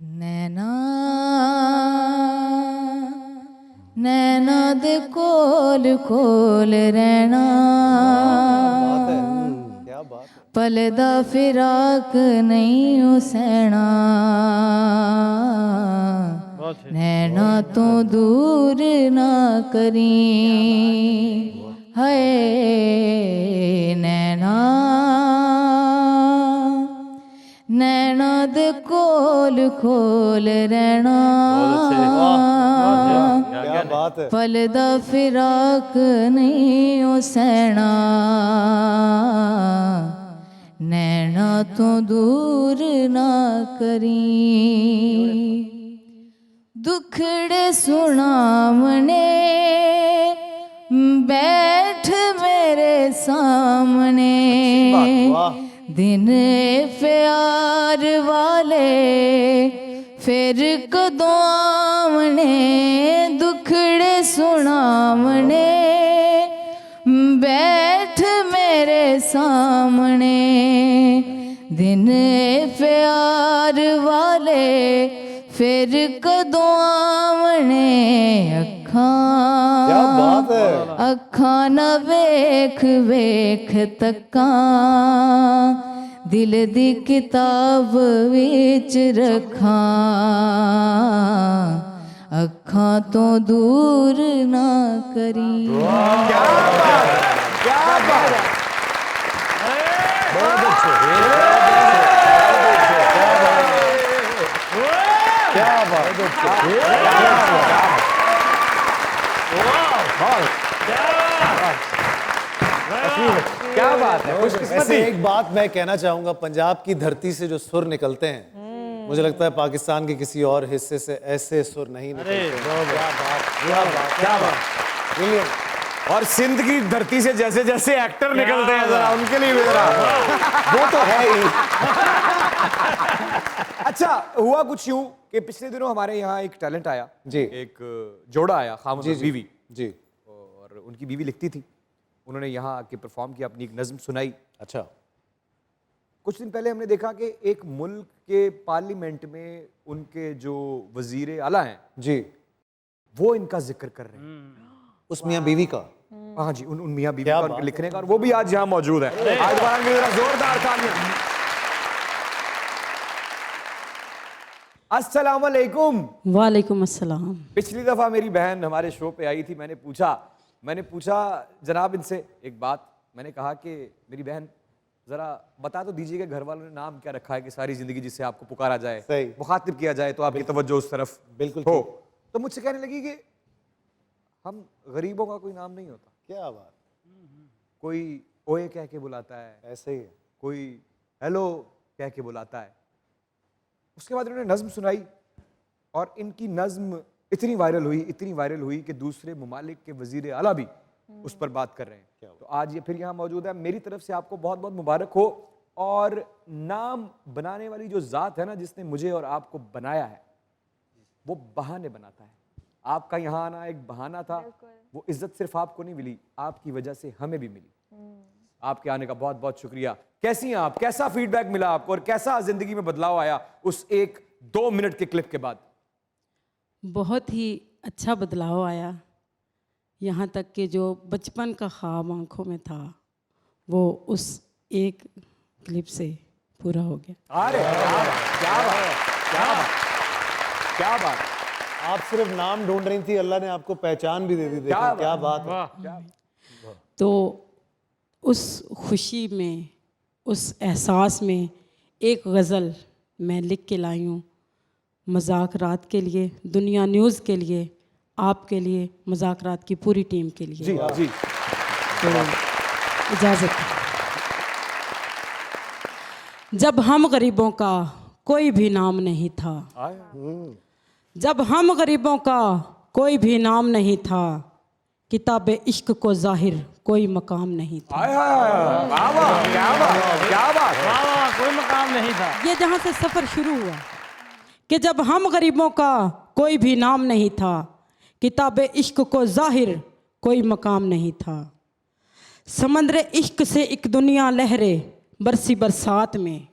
नैना नैना दे कोल कोल रहना, क्या बात है। पलदा फिराक नहीं हो सहना, नैना तो दूर ना करी, है नैना नैना दे कोल खोल रहना, क्या बात है। पलदा फिराक नहीं हो सहना, नैना तो दूर ना करी, दुखड़े सुनावने बैठ मेरे सामने, दिन प्यार वाले फिर कदों आवने, दुखड़े सुनावने बैठ मेरे सामने, दिन प्यार वाले फिर कदों आवने, क्या बात है। अखां न वेख वेख तक्कां, दिल दी किताब विच रखां, अखां तो दूर ना करी। क्या बात, क्या बात। बहुत अच्छे। क्या बात। क्या बात है। वैसे एक बात मैं कहना चाहूंगा, पंजाब की धरती से जो सुर निकलते हैं, मुझे लगता है पाकिस्तान के किसी और हिस्से से ऐसे सुर नहीं निकलते। क्या बात, क्या बात, क्या बात। ब्रिलियंट। और सिंध की धरती से जैसे जैसे एक्टर निकलते हैं, जरा उनके लिए भी जरा वो तो है ही। अच्छा, हुआ कुछ यूं कि पिछले दिनों हमारे यहाँ एक टैलेंट आया जी, एक जोड़ा आया, खामद और बीवी जी, और उनकी बीवी लिखती थी, उन्होंने यहाँ आके परफॉर्म किया, अपनी एक नज्म सुनाई। अच्छा। कुछ दिन पहले हमने देखा कि एक मुल्क के पार्लियामेंट में उनके जो वजीर आला हैं जी, वो इनका जिक्र कर रहे हैं। उस मियाँ बीवी का। हाँ जी, उन मियाँ बीवी का उनके लिखने का, और वो भी आज यहाँ मौजूद है। आज दोबारा मेरी तरफ जोरदार तालियां। अस्सलाम वालेकुम। वालेकुम अस्सलाम। पिछली दफा मेरी बहन हमारे शो पे आई थी, मैंने पूछा जनाब इनसे एक बात, मैंने कहा कि मेरी बहन जरा बता तो दीजिएगा घर वालों ने नाम क्या रखा है कि सारी जिंदगी जिससे आपको पुकारा जाए, सही, मुखातिब किया जाए तो आपकी तवज्जो उस तरफ बिल्कुल हो। तो मुझसे कहने लगी कि हम गरीबों का कोई नाम नहीं होता। क्या बात, कोई ओए कह के बुलाता है, ऐसे ही है। कोई हेलो कह के बुलाता है। उसके बाद उन्होंने नज्म सुनाई और इनकी नज्म इतनी वायरल हुई कि दूसरे मुमालिक के वजीर आला भी उस पर बात कर रहे हैं। तो आज ये फिर यहाँ मौजूद है। मेरी तरफ से आपको बहुत बहुत मुबारक हो। और नाम बनाने वाली जो ज़ात है ना, जिसने मुझे और आपको बनाया है, वो बहाने बनाता है। आपका यहाँ आना एक बहाना था। वो इज्जत सिर्फ आपको नहीं मिली, आपकी वजह से हमें भी मिली। आपके आने का बहुत बहुत शुक्रिया। कैसी हैं आप? कैसा फीडबैक मिला आपको और कैसा जिंदगी में बदलाव आया उस 1-2 मिनट के क्लिप के बाद? बहुत ही अच्छा बदलाव आया। यहाँ तक कि जो बचपन का ख्वाब आंखों में था वो उस एक क्लिप से पूरा हो गया। अरे क्या बात, क्या बात। आप सिर्फ नाम ढूंढ रही थी, अल्लाह ने आपको पहचान भी दे दी। देखो क्या बात है। तो उस खुशी में, उस एहसास में एक गज़ल मैं लिख के लाई हूँ मज़ाकरात के लिए, दुनिया न्यूज़ के लिए, आपके लिए, मज़ाकरात की पूरी टीम के लिए। जी जी। तो इजाज़त। जब हम गरीबों का कोई भी नाम नहीं था, जब हम गरीबों का कोई भी नाम नहीं था, किताब इश्क को ज़ाहिर कोई मकाम नहीं था। क्या बात, कोई मकाम नहीं था। ये जहाँ से सफ़र शुरू हुआ कि जब हम गरीबों का कोई भी नाम नहीं था, किताब इश्क को ज़ाहिर कोई मकाम नहीं था। समंदर इश्क से एक दुनिया लहरे बरसी बरसात में,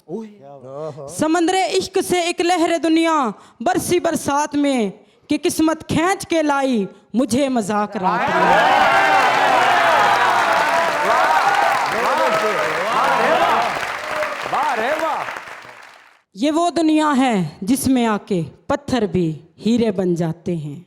समंदर इश्क से एक लहरे दुनिया बरसी बरसात में, कि किस्मत खींच के लाई मुझे मजाक रात में। ये वो दुनिया है जिसमें आके पत्थर भी हीरे बन जाते हैं।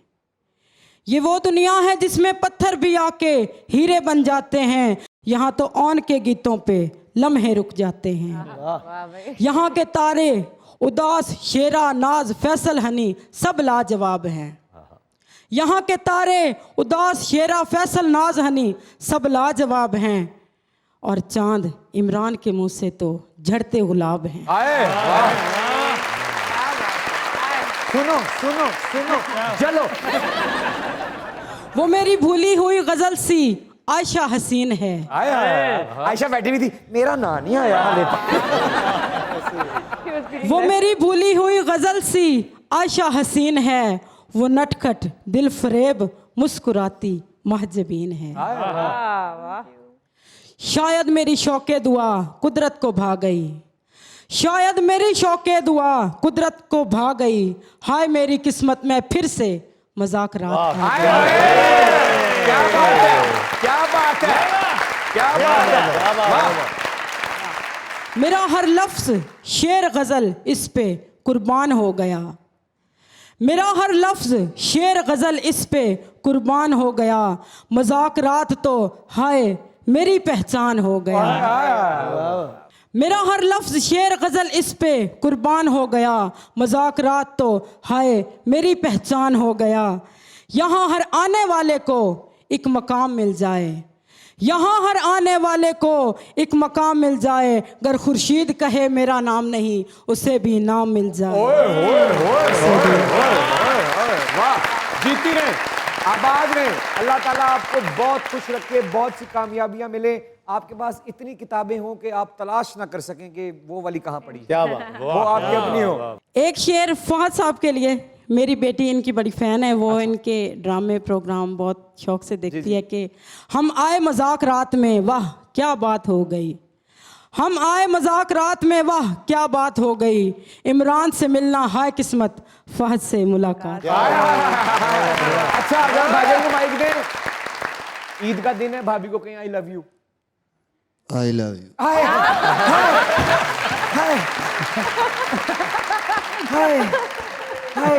ये वो दुनिया है जिसमें पत्थर भी आके हीरे बन जाते हैं। यहाँ तो ऑन के गीतों पे लम्हे रुक जाते हैं। यहाँ के तारे उदास, शेरा, नाज, फैसल, हनी सब लाजवाब हैं। यहाँ के तारे उदास, शेरा, फैसल, नाज, हनी सब लाजवाब हैं। और चांद इमरान के मुंह से तो झड़ते गुलाब हैं। सुनो सुनो सुनो, चलो। वो मेरी भूली हुई गजल सी आयशा हसीन है। आयशा बैठी हुई थी, मेरा ना नहीं आया हाले तक। वो मेरी भूली हुई गजल सी आयशा हसीन है। वो नटखट दिल फरेब मुस्कुराती महजबीन है। शायद मेरी शौके दुआ कुदरत को भा गई, शायद मेरी शौके दुआ कुदरत को भा गई। हाय मेरी किस्मत में फिर से मजाक रात आ गई। क्या बात है, क्या बात है, क्या बात है। मेरा हर लफ्ज शेर गजल इस पे कुर्बान हो गया। मेरा हर लफ्ज शेर गजल इस पे कुर्बान हो गया। मजाक रात तो हाय मेरी पहचान हो गया। मेरा हर लफ्ज शेर गजल इस पे कुर्बान हो गया। मजाक रात तो हाय मेरी पहचान हो गया। यहाँ हर आने वाले को एक मकाम मिल जाए, यहाँ हर आने वाले को एक मकाम मिल जाए। गर खुर्शीद कहे मेरा नाम नहीं, उसे भी नाम मिल जाए। वाह, जीती रहे, आबाद रहे। अल्लाह ताला आपको बहुत खुश रखे, बहुत सी कामयाबियां मिले। आपके पास इतनी किताबें हों कि आप तलाश ना कर सकें कि वो वाली कहाँ पड़ी। क्या बात, वो आपकी अपनी हो। एक शेर फहद साहब के लिए। मेरी बेटी इनकी बड़ी फ़ैन है, वो इनके ड्रामे प्रोग्राम बहुत शौक से देखती है। कि हम आए मजाक रात में, वाह क्या बात हो गई। हम आए मजाक रात में, वाह क्या बात हो गई। इमरान से मिलना हाय किस्मत, फहद से मुलाकात। अच्छा, अगर भाईजान को माइक दें। ईद का दिन है, भाभी को कहीं I love you. I love you. हाय हाय हाय हाय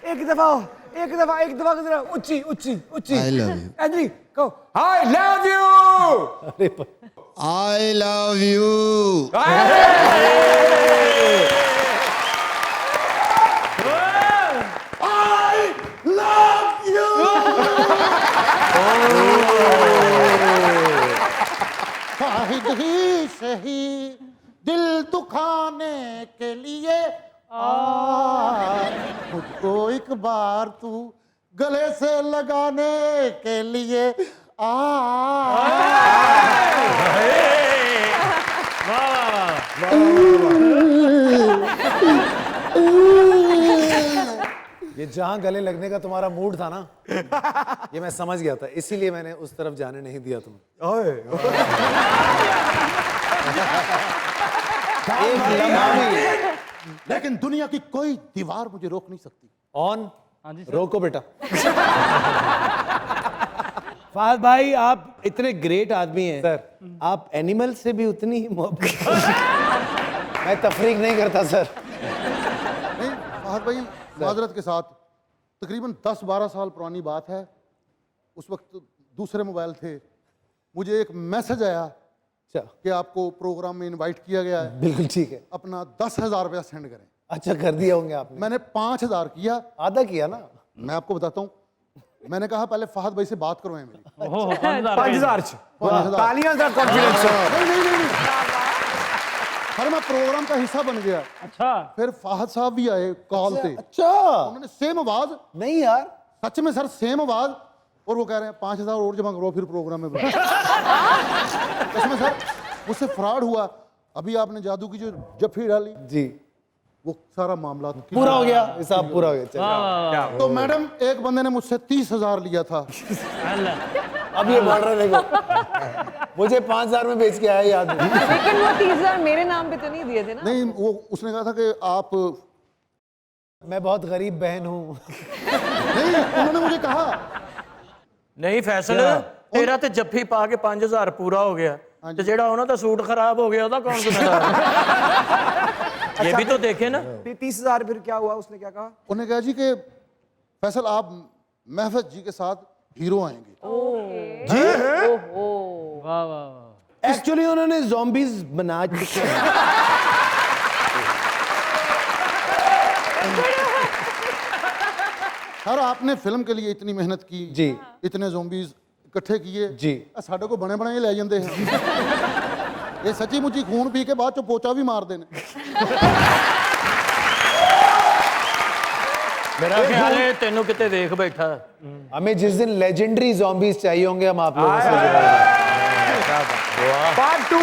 एक दफा जरा ऊंची ऊंची ऊंची। I love you. एंजली कहो I love you. I love you. Shahid ही सही दिल दुखाने के लिए मुझको एक बार तू गले से लगाने के लिए ये जहां गले लगने का तुम्हारा मूड था ना, ये मैं समझ गया था, इसीलिए मैंने उस तरफ जाने नहीं दिया तुम्हें। एक लम्हा भी। लेकिन दुनिया की कोई दीवार मुझे रोक नहीं सकती। ऑन रोको बेटा। फहद भाई आप इतने ग्रेट आदमी हैं सर, आप एनिमल से भी उतनी ही मोहब्बत। मैं तफरीक नहीं करता सर। नहीं फहद भाई, माजरत के साथ तकरीबन 10-12 साल पुरानी बात है। उस वक्त दूसरे मोबाइल थे, मुझे एक मैसेज आया कि आपको प्रोग्राम में इनवाइट किया गया है, बिल्कुल ठीक है, अपना 10,000 रुपया सेंड करें। अच्छा कर दिया होंगे आपने। मैंने 5,000 किया। आधा किया ना। मैं आपको बताता हूँ, मैंने कहा पहले फहद भाई से बात करवाएं मेरी। 5,000 तालियां का कॉन्फिडेंस। नहीं फिर मैं प्रोग्राम का हिस्सा बन गया। अच्छा फिर फहद साहब भी आए कॉल पे। अच्छा उन्होंने सेम आवाज, नहीं यार सच में सर सेम आवाज, और वो कह रहे हैं 5,000 और जमा करो फिर प्रोग्राम में इसमें सर मुझसे फ्रॉड हुआ। अभी आपने जादू की जो जफ्फी डाली जी, वो सारा मामला पूरा हो गया, हिसाब पूरा हो गया। चलिए। तो मैडम एक बंदे ने मुझसे 30,000 लिया था। अब ये बढ़ रहा देखो, मुझे 5,000 में बेच के आया ये आदमी। लेकिन वो 30,000 मेरे नाम पे तो नहीं दिए थे ना। नहीं वो उसने कहा था कि आप, मैं बहुत गरीब बहन हूँ। नहीं उन्होंने मुझे कहा नहीं फैसल तेरा ਤੇ ਜੱਫੀ ਪਾ ਕੇ 5,000 ਪੂਰਾ ਹੋ ਗਿਆ ਤੇ ਜਿਹੜਾ ਉਹਨਾਂ ਦਾ ਸੂਟ ਖਰਾਬ ਹੋ ਗਿਆ ਉਹਦਾ ਕੌਣ ਜ਼ਿੰਮੇਦਾਰ है? ये भी तो देखे ना। 30,000 फिर क्या हुआ, उसने क्या कहा? उन्होंने कहा जी कि फैसल आप महफज जी के साथ हीरो आएंगे। जी वाह वाह वाह। एक्चुअली उन्होंने ज़ॉम्बीज बना चुके हैं। सर आपने फिल्म के लिए इतनी मेहनत की जी, इतने ज़ॉम्बीज इकट्ठे किए जी, साढ़े को बने बनाए ले जाते हैं। ये सच्ची मुच्ची खून पी के बाद चो पोचा भी मार देने। मेरा ख्याल है तेनू किते देख बैठा। हमें जिस दिन लेजेंडरी ज़ॉम्बीज चाहिए होंगे हम आप लोगों से पार्ट 2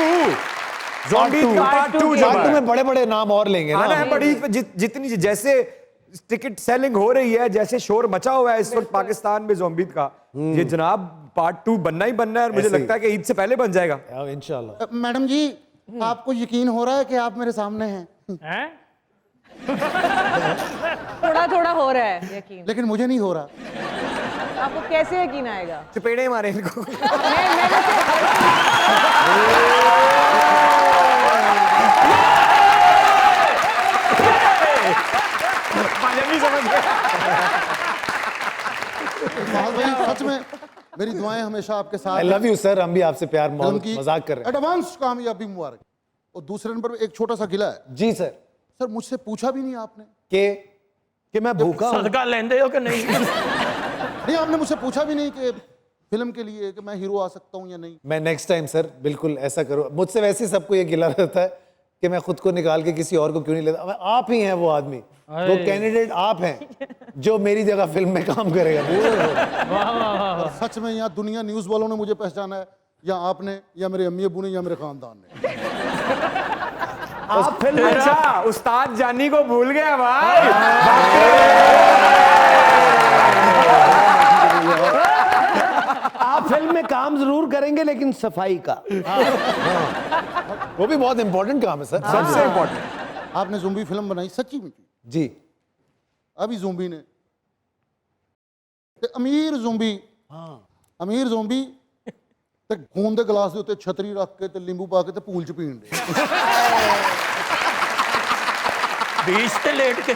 ज़ॉम्बी का पार्ट 2 में बड़े बड़े नाम और लेंगे ना। बड़ी जितनी जैसे टिकट सेलिंग हो रही है, जैसे शोर मचा हुआ है इस वक्त पाकिस्तान में ज़ॉम्बी का, ये जनाब पार्ट 2 बनना ही बनना है, और मुझे लगता है कि ईद से पहले बन जाएगा इंशाल्लाह। मैडम जी आपको यकीन हो रहा है कि आप मेरे सामने हैं? हैं? थोड़ा थोड़ा हो रहा है यकीन। लेकिन मुझे नहीं हो रहा। आपको कैसे यकीन आएगा? चपेड़े मारे इनको। भाई सच में मेरी दुआएं हमेशा आपके साथ। आई लव यू सर, हम भी आपसे प्यार की मजाक कर रहे हैं। एडवांस कामयाबी मुबारक। और दूसरे नंबर पे एक छोटा सा गिला है। जी सर। सर मुझसे पूछा भी नहीं आपने कि मैं भूखा हूं। सदका लेंदे हो कि नहीं? नहीं आपने मुझसे पूछा भी नहीं कि फिल्म के लिए कि मैं हीरो आ सकता हूं या नहीं। मैं नेक्स्ट टाइम सर बिल्कुल ऐसा करूँ। मुझसे वैसे सबको ये गिला रहता है कि मैं खुद को निकाल के किसी और को क्यों नहीं लेता। आप ही हैं वो आदमी, वो कैंडिडेट आप हैं जो मेरी जगह फिल्म में काम करेगा। सच में यहाँ दुनिया न्यूज वालों ने मुझे पहचाना है, या आपने, या मेरे अम्मी अबू ने, या मेरे खानदान ने। आप फिल्म अच्छा उस्ताद जानी को भूल गया भाई। आप फिल्म में काम जरूर करेंगे लेकिन सफाई का। वो भी बहुत इंपॉर्टेंट काम है सर, सबसे इंपॉर्टेंट। आपने ज़ॉम्बी फिल्म बनाई सच्ची में जी। अभी ज़ॉम्बी ने अमीर ज़ॉम्बी ਤੇ ਖੂਨ ਦੇ ਗਲਾਸ ਦੇ ਉੱਤੇ ਛਤਰੀ ਰੱਖ ਕੇ ਤੇ ਨਿੰਬੂ ਪਾ ਕੇ ਤੇ ਪੂਲ ਚ ਪੀਣ ਦੇ। बीच पे लेट के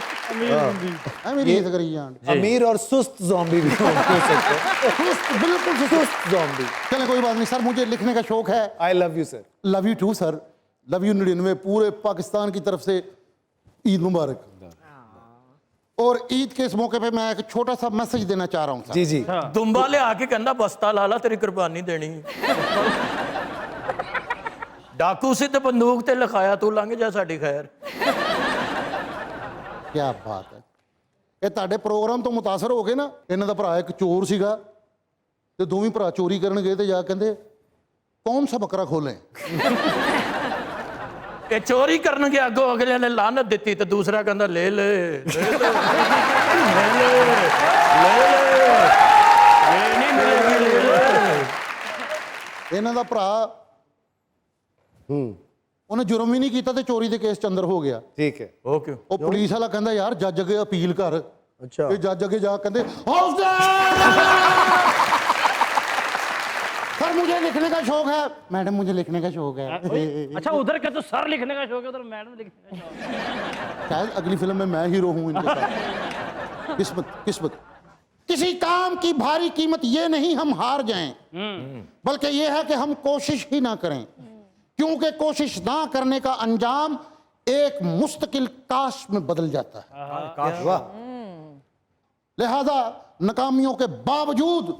ਐਵੇਂ ਰੀਸ ਕਰੀ ਜਾਣ। अमीर और सुस्त ज़ॉम्बी भी हो सकते हैं। सुस्त, बिल्कुल सुस्त ज़ॉम्बी। चले कोई बात नहीं सर, मुझे लिखने का शौक है। I love you sir. Love you too sir, love you 99 पूरे पाकिस्तान की तरफ से ईद मुबारक। और ईद के इस मौके पे मैं एक छोटा सा मैसेज देना चाह रहा हूँ सर। जी जी। दुम्बा ले आके कहना बस्ता लाला तेरी कुर्बानी देनी। डाकू से तो बंदूक ते लिखाया तू लंघ जा साडी खैर। क्या बात है। ਇਹ ਤੁਹਾਡੇ ਪ੍ਰੋਗਰਾਮ ਤੋਂ ਮੁਤਾਸਰ ਹੋ ਗਏ ਨਾ। ਇਹਨਾਂ ਦਾ ਭਰਾ ਇੱਕ ਚੋਰ ਸੀਗਾ ਤੇ ਦੋਵੇਂ ਭਰਾ ਚੋਰੀ ਕਰਨ ਗਏ ਤੇ ਜਾ ਕਹਿੰਦੇ ਕੌਣ ਸਾ ਬੱਕਰਾ ਖੋਲੇ। ਇਹ ਚੋਰੀ ਕਰਨ ਗਿਆ ਅੱਗੋਂ ਅਗਲੇ ਨੇ ਲਾਨਤ ਦਿੱਤੀ ਤੇ ਦੂਸਰਾ ਕਹਿੰਦਾ ਲੈ ਲੈ ਨਹੀਂ ਮਿਲੇਗੀ। ਇਹਨਾਂ ਦਾ ਭਰਾ ਉਹਨੇ ਜੁਰਮ ਹੀ ਨਹੀਂ ਕੀਤਾ ਤੇ ਚੋਰੀ ਦੇ ਕੇਸ ਚ ਅੰਦਰ ਹੋ ਗਿਆ। ठीक है। ਓਕੇ ਉਹ ਪੁਲਿਸ ਵਾਲਾ ਕਹਿੰਦਾ ਯਾਰ ਜੱਜ ਅੱਗੇ ਅਪੀਲ ਕਰ। ਅੱਛਾ ਇਹ ਜੱਜ ਅੱਗੇ ਜਾ ਕਹਿੰਦੇ सर मुझे लिखने का शौक है। मैडम मुझे लिखने का शौक है। अच्छा उधर का तो सर लिखने का शौक है, उधर मैडम लिखने का शौक है। शायद अगली फिल्म में मैं हीरो हूं इनके साथ। किस्मत किस्मत। किसी काम की भारी कीमत ये नहीं हम हार जाएं, बल्कि ये है कि हम कोशिश ही ना करें, क्योंकि कोशिश ना करने का अंजाम एक मुस्तकिल काश में बदल जाता है। लिहाजा नाकामियों के बावजूद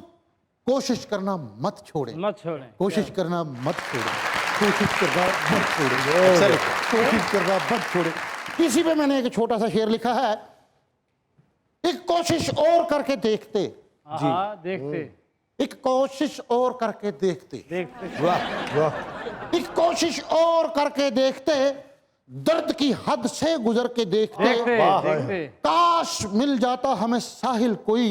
कोशिश करना मत छोड़ें। मत छोड़ें। कोशिश करना मत छोड़ें। कोशिश करना मत छोड़ें। कोशिश करना मत छोड़ें। इसी पे मैंने एक छोटा सा शेर लिखा है। एक कोशिश और करके देखते। हाँ देखते एक कोशिश और करके देखते। देखते। ਵਾਹ ਵਾਹ एक कोशिश और करके देखते, दर्द की हद से गुजर के देखते। देखते देखते। काश मिल जाता हमें साहिल कोई,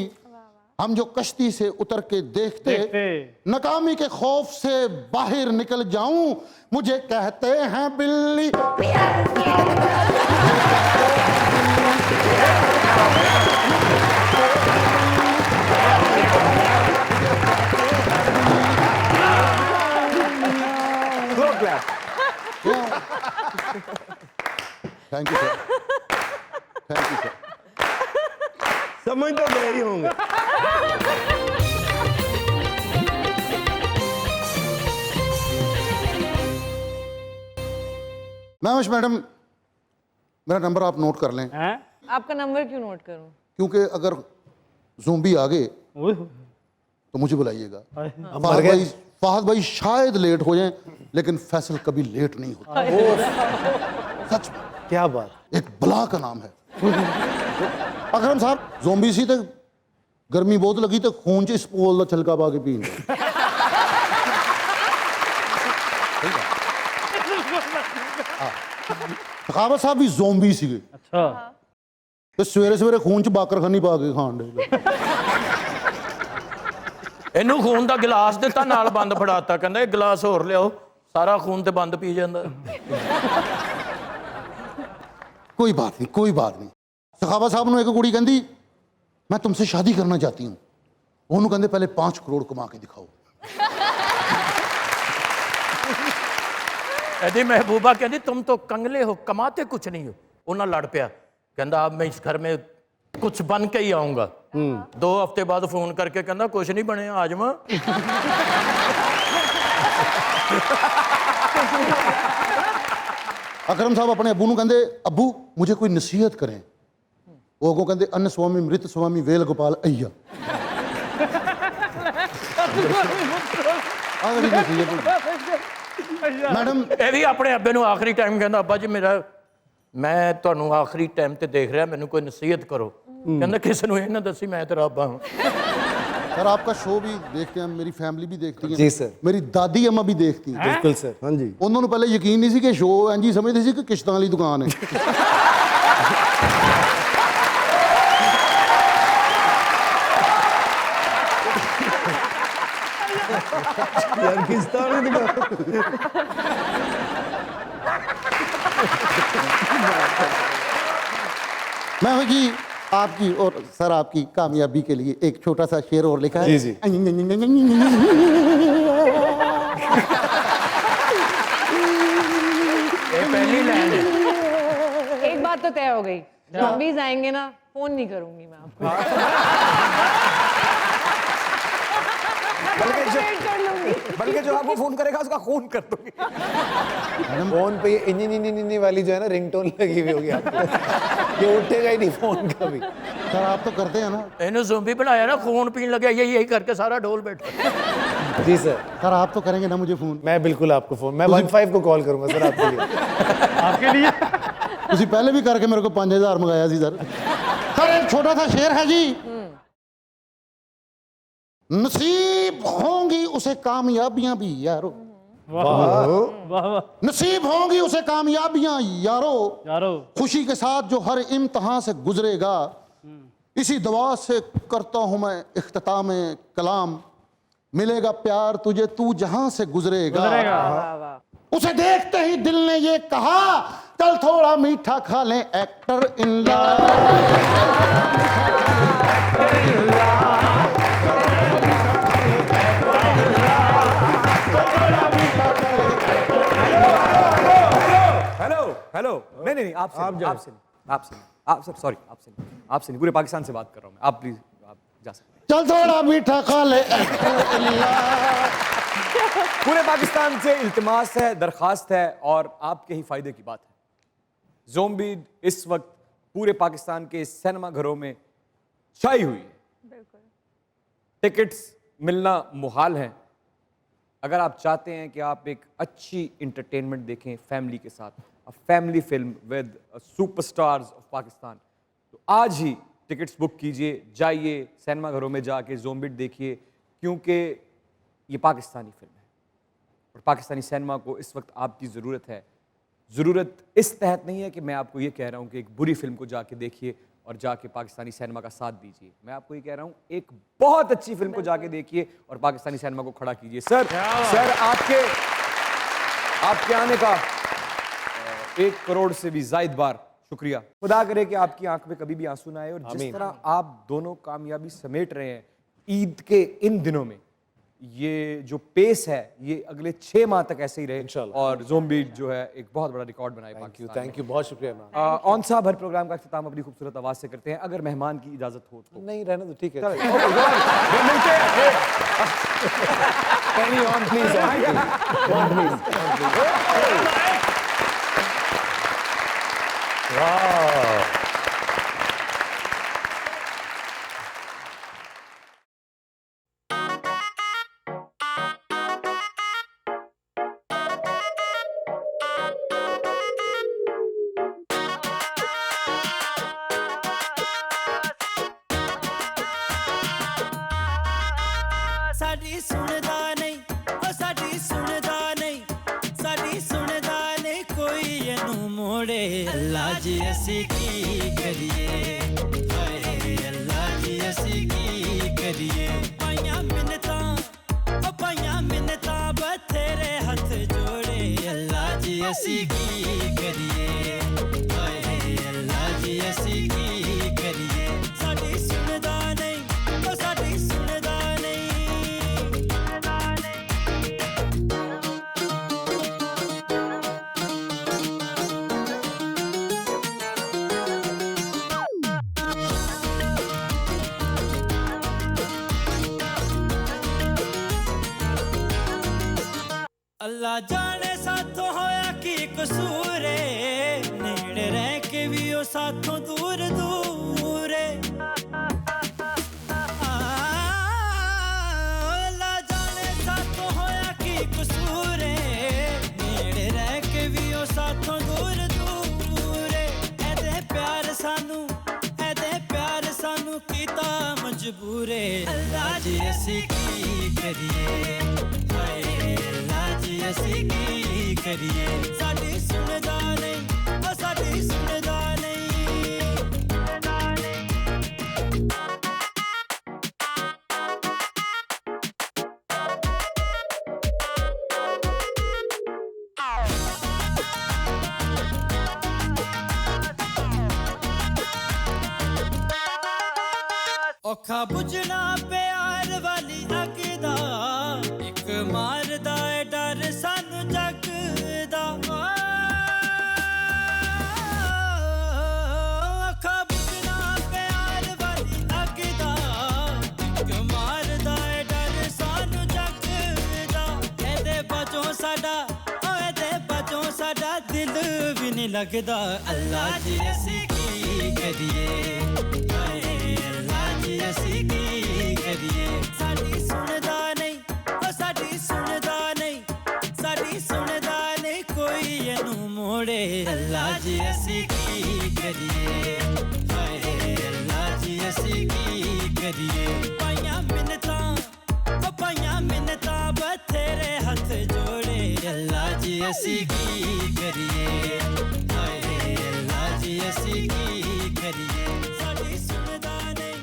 हम जो कश्ती से उतर के देखते। नाकामी के खौफ से बाहर निकल जाऊं, मुझे कहते हैं बिल्ली। Thank you sir, thank you sir. समझ तो गए ही होंगे। महवेश मैडम, मेरा नंबर आप नोट कर लें, हैं? आपका नंबर क्यों नोट करूं? क्योंकि अगर ज़ोंबी आ गए ओए, तो मुझे बुलाइएगा। मर गए। फहद भाई शायद लेट हो जाएं, लेकिन फैसल कभी लेट नहीं होता। सच में क्या बात। एक बला का नाम है। अकरम साहब, ज़ोंबी सी तो गर्मी बहुत लगी तो खून च स्पोल का छलका पा के पीन। सखावत साहब भी ज़ोंबी सी। अच्छा ਤੇ ਸਵੇਰੇ ਸਵੇਰੇ ਖੂਨ ਚ ਬਾਕਰਖਾਨੀ ਪਾ ਕੇ ਖਾਣ ਦੇ। ਇਹਨੂੰ ਖੂਨ ਦਾ ਗਿਲਾਸ ਦਿੱਤਾ ਨਾਲ ਬੰਦ ਫੜਾਤਾ, ਕਹਿੰਦਾ ਇਹ ਗਿਲਾਸ ਹੋਰ ਲਿਆਓ, ਸਾਰਾ ਖੂਨ ਤੇ ਬੰਦ ਪੀ ਜਾਂਦਾ। कोई बात नहीं, कोई बात नहीं। सखावत साहब ਨੂੰ ਇੱਕ ਕੁੜੀ ਕਹਿੰਦੀ मैं तुमसे शादी करना चाहती हूँ। ਉਹਨੂੰ ਕਹਿੰਦੇ पहले 5 करोड़ कमा के दिखाओ। ਇਹਦੀ महबूबा कहती तुम तो कंगले हो, कमाते कुछ नहीं हो। ਉਹਨਾਂ लड़ ਪਿਆ, कहता अब मैं इस घर में कुछ बन के ही आऊंगा। 2 हफ्ते बाद फोन करके कहता कुछ नहीं बने, आ जावा। अकरम साहब अपने अबू ਨੂੰ ਕਹਿੰਦੇ अबू मुझे कोई नसीहत करें। वो अगों कहते अन्न स्वामी मृत स्वामी वेल गोपाल अय्या। मैडम ਇਹ ਵੀ ਆਪਣੇ ਅੱਬੇ ਨੂੰ ਆਖਰੀ ਟਾਈਮ ਕਹਿੰਦਾ ਅੱਬਾ ਜੀ ਮੇਰਾ ਮੈਂ ਤੁਹਾਨੂੰ ਆਖਰੀ ਟਾਈਮ ਤੇ ਦੇਖ ਰਿਹਾ, ਮੈਨੂੰ ਕੋਈ ਨਸੀਹਤ ਕਰੋ। ਕਹਿੰਦਾ ਕਿਸ ਨੂੰ ਇਹ ਨਾ ਦੱਸੀ, ਮੈਂ ਤੇਰਾ ਅੱਬਾ ਹਾਂ। सर आपका शो भी देखते हैं, मेरी फैमिली भी देखती है। जी सर। मेरी दादी अम्मा भी देखती हैं। बिल्कुल सर। हाँ जी। ਉਹਨਾਂ ਨੂੰ ਪਹਿਲੇ ਯਕੀਨ ਨਹੀਂ ਸੀ ਕਿ ਸ਼ੋ ਇੰਜ ਹੀ ਸਮਝਦੇ ਸੀ ਕਿ ਕਿਸ਼ਤਾਂ ਵਾਲੀ ਦੁਕਾਨ ਹੈ। यार किस तरह की मैं हूँ जी आपकी और सर आपकी कामयाबी के लिए एक छोटा सा शेर और लिखा है। जी, जी। ये पहली लाइन है। एक बात तो तय हो गई, ज़ॉम्बीज़ आएंगे ना, फोन नहीं करूंगी मैं आपको। बल्कि जो आपको फोन करेगा उसका खून कर दूंगी। फोन पे ये इन्नी वाली जो है ना रिंगटोन लगी हुई होगी आपको, ये उठेगा ही नहीं फोन कभी। सर आप तो करते हैं ना। इन्हें ज़ोंबी बनाया ना, खून पीने लगे, यही करके सारा ढोल बैठा। जी सर। सर आप तो करेंगे ना मुझे फोन। मैं बिल्कुल आपको फोन, मैं 15 को कॉल करूंगा सर आपके लिए। आपके लिए उसी पहले भी करके मेरे को 5000 मंगाया सी सर। सर एक छोटा सा शेर है जी। नसीब होंगी उसे कामयाबियां भी यारो, नसीब होंगी उसे कामयाबियां यारो, खुशी के साथ जो हर इम्तिहान से गुजरेगा, इसी दुआ से करता हूं मैं इख्तिताम कलाम, मिलेगा प्यार तुझे तू जहां से गुजरेगा। उसे देखते ही दिल ने ये कहा चल थोड़ा मीठा खा लें एक्टर इन ला। हेलो नहीं आपसे सॉरी, आपसे नहीं, पूरे पाकिस्तान से बात कर रहा हूँ मैं। आप प्लीज आप जा सकते हैं। चल थोड़ा मीठा खा ले। पूरे पाकिस्तान से इल्तिमास है, दरखास्त है और आपके ही फायदे की बात है। ज़ोंबी इस वक्त पूरे पाकिस्तान के सिनेमा घरों में छाई हुई है। टिकट्स मिलना मुहाल है। अगर आप चाहते हैं कि आप एक अच्छी इंटरटेनमेंट देखें फैमिली के साथ, a family film with superstars of Pakistan, तो आज ही टिकट्स बुक कीजिए, जाइए सिनेमा घरों में जाके ज़ोंबी देखिए, क्योंकि ये पाकिस्तानी फिल्म है और पाकिस्तानी सिनेमा को इस वक्त आपकी ज़रूरत है। ज़रूरत इस तहत नहीं है कि मैं आपको ये कह रहा हूँ कि एक बुरी फिल्म को जाके देखिए और जाके पाकिस्तानी सिनेमा का साथ दीजिए। मैं आपको ये कह रहा हूँ एक बहुत अच्छी फिल्म को जाके देखिए और पाकिस्तानी सिनेमा को खड़ा कीजिए। सर आपके आने का 1 करोड़ से भी ज़ायद बार शुक्रिया। खुदा करे कि आपकी आंख में कभी भी आंसू ना आए और जिस तरह आप दोनों कामयाबी समेट रहे हैं ईद के इन दिनों में, ये जो पेस है ये अगले 6 माह तक ऐसे ही रहे इंशाल्लाह, और ज़ोंबी जो है एक बहुत बड़ा रिकॉर्ड बनाए। थैंक यू, बहुत शुक्रिया। ऑन साहब हर प्रोग्राम का इख्तिताम अपनी खूबसूरत आवाज से करते हैं, अगर मेहमान की इजाजत हो तो। नहीं रहने दो, ठीक है। साडी सुनदा नहीं, ओ साडी सुनदा नहीं, साडी सुनदा नहीं कोई एनू मोड़े। अल्लाह जी असी की करिए, हाय अल्लाह जी असी की करिए। पाइयां मिन्नतां, ओ पाइयां मिन्नतां बथेरे हथ जोड़े। अल्लाह जी असी की करिए, हाय अल्लाह जी असी की करिए। साडी सुनदा नहीं, ओ साडी सुनदा अल्लाह जाने साथों होया की कसूर है, नेड़े रह के भी ओ साथों दूर दूर है। अल्लाह जाने साथों होया की कसूर है, नेड़े रह के भी ओ साथों दूर दूर है। ऐदे प्यार सानू कीता मजबूर है। अल्लाह जी असी की करिए, असी की करिए। साडी सुनदा नहीं, ओ साडी सुनदा नहीं। औखा बुझना प्यार वाली अग दा, एक मारदा ਡਰ ਸਾਨੂੰ ਜੱਗ ਦਾ ਅੱਖਾਂ ਬੁਝਣਾ ਪਿਆਰ ਵਾਲੀ ਅੱਗ ਦਾ ਕਿਉਂ ਮਾਰਦਾ ਏ ਡਰ ਸਾਨੂੰ ਜੱਗ ਦਾ ਇਹਦੇ ਬਚੋਂ ਸਾਡਾ ਇਹਦੇ ਬਚੋਂ ਸਾਡਾ ਦਿਲ ਵੀ ਨਹੀਂ ਲੱਗਦਾ ਅੱਲਾ ਜੀ ਅਸੀਂ ਕੀ ਕਰੀਏ ਹਾਏ ਅੱਲਾ ਜੀ ਅਸੀਂ ਕੀ ਕਰੀਏ ਸਾਡੀ ਸੁਣਦਾ ਨਹੀਂ ਉਹ ਸਾਡੀ ਸੁਣਦਾ ਨਹੀਂ ਸਾਡੀ ਸੁਣਦਾ ਨਹੀਂ ਕੋਈ ਇਹਨੂੰ ਮੋੜੇ ਅੱਲਾ ਜੀ ਅਸੀਂ ਕੀ ਕਰੀਏ ਹਾਏ ਅੱਲਾ ਜੀ ਅਸੀਂ ਕੀ ਕਰੀਏ ਪਾਈਆਂ ਮਿੰਨਤਾਂ ਬਥੇਰੇ ਹੱਥ ਜੋੜੇ ਅੱਲਾ ਜੀ ਅਸੀਂ ਕੀ ਕਰੀਏ ਹਾਏ ਅੱਲਾ ਜੀ ਅਸੀਂ ਕੀ ਕਰੀਏ ਸਾਡੀ ਸੁਣਦਾ ਨਹੀਂ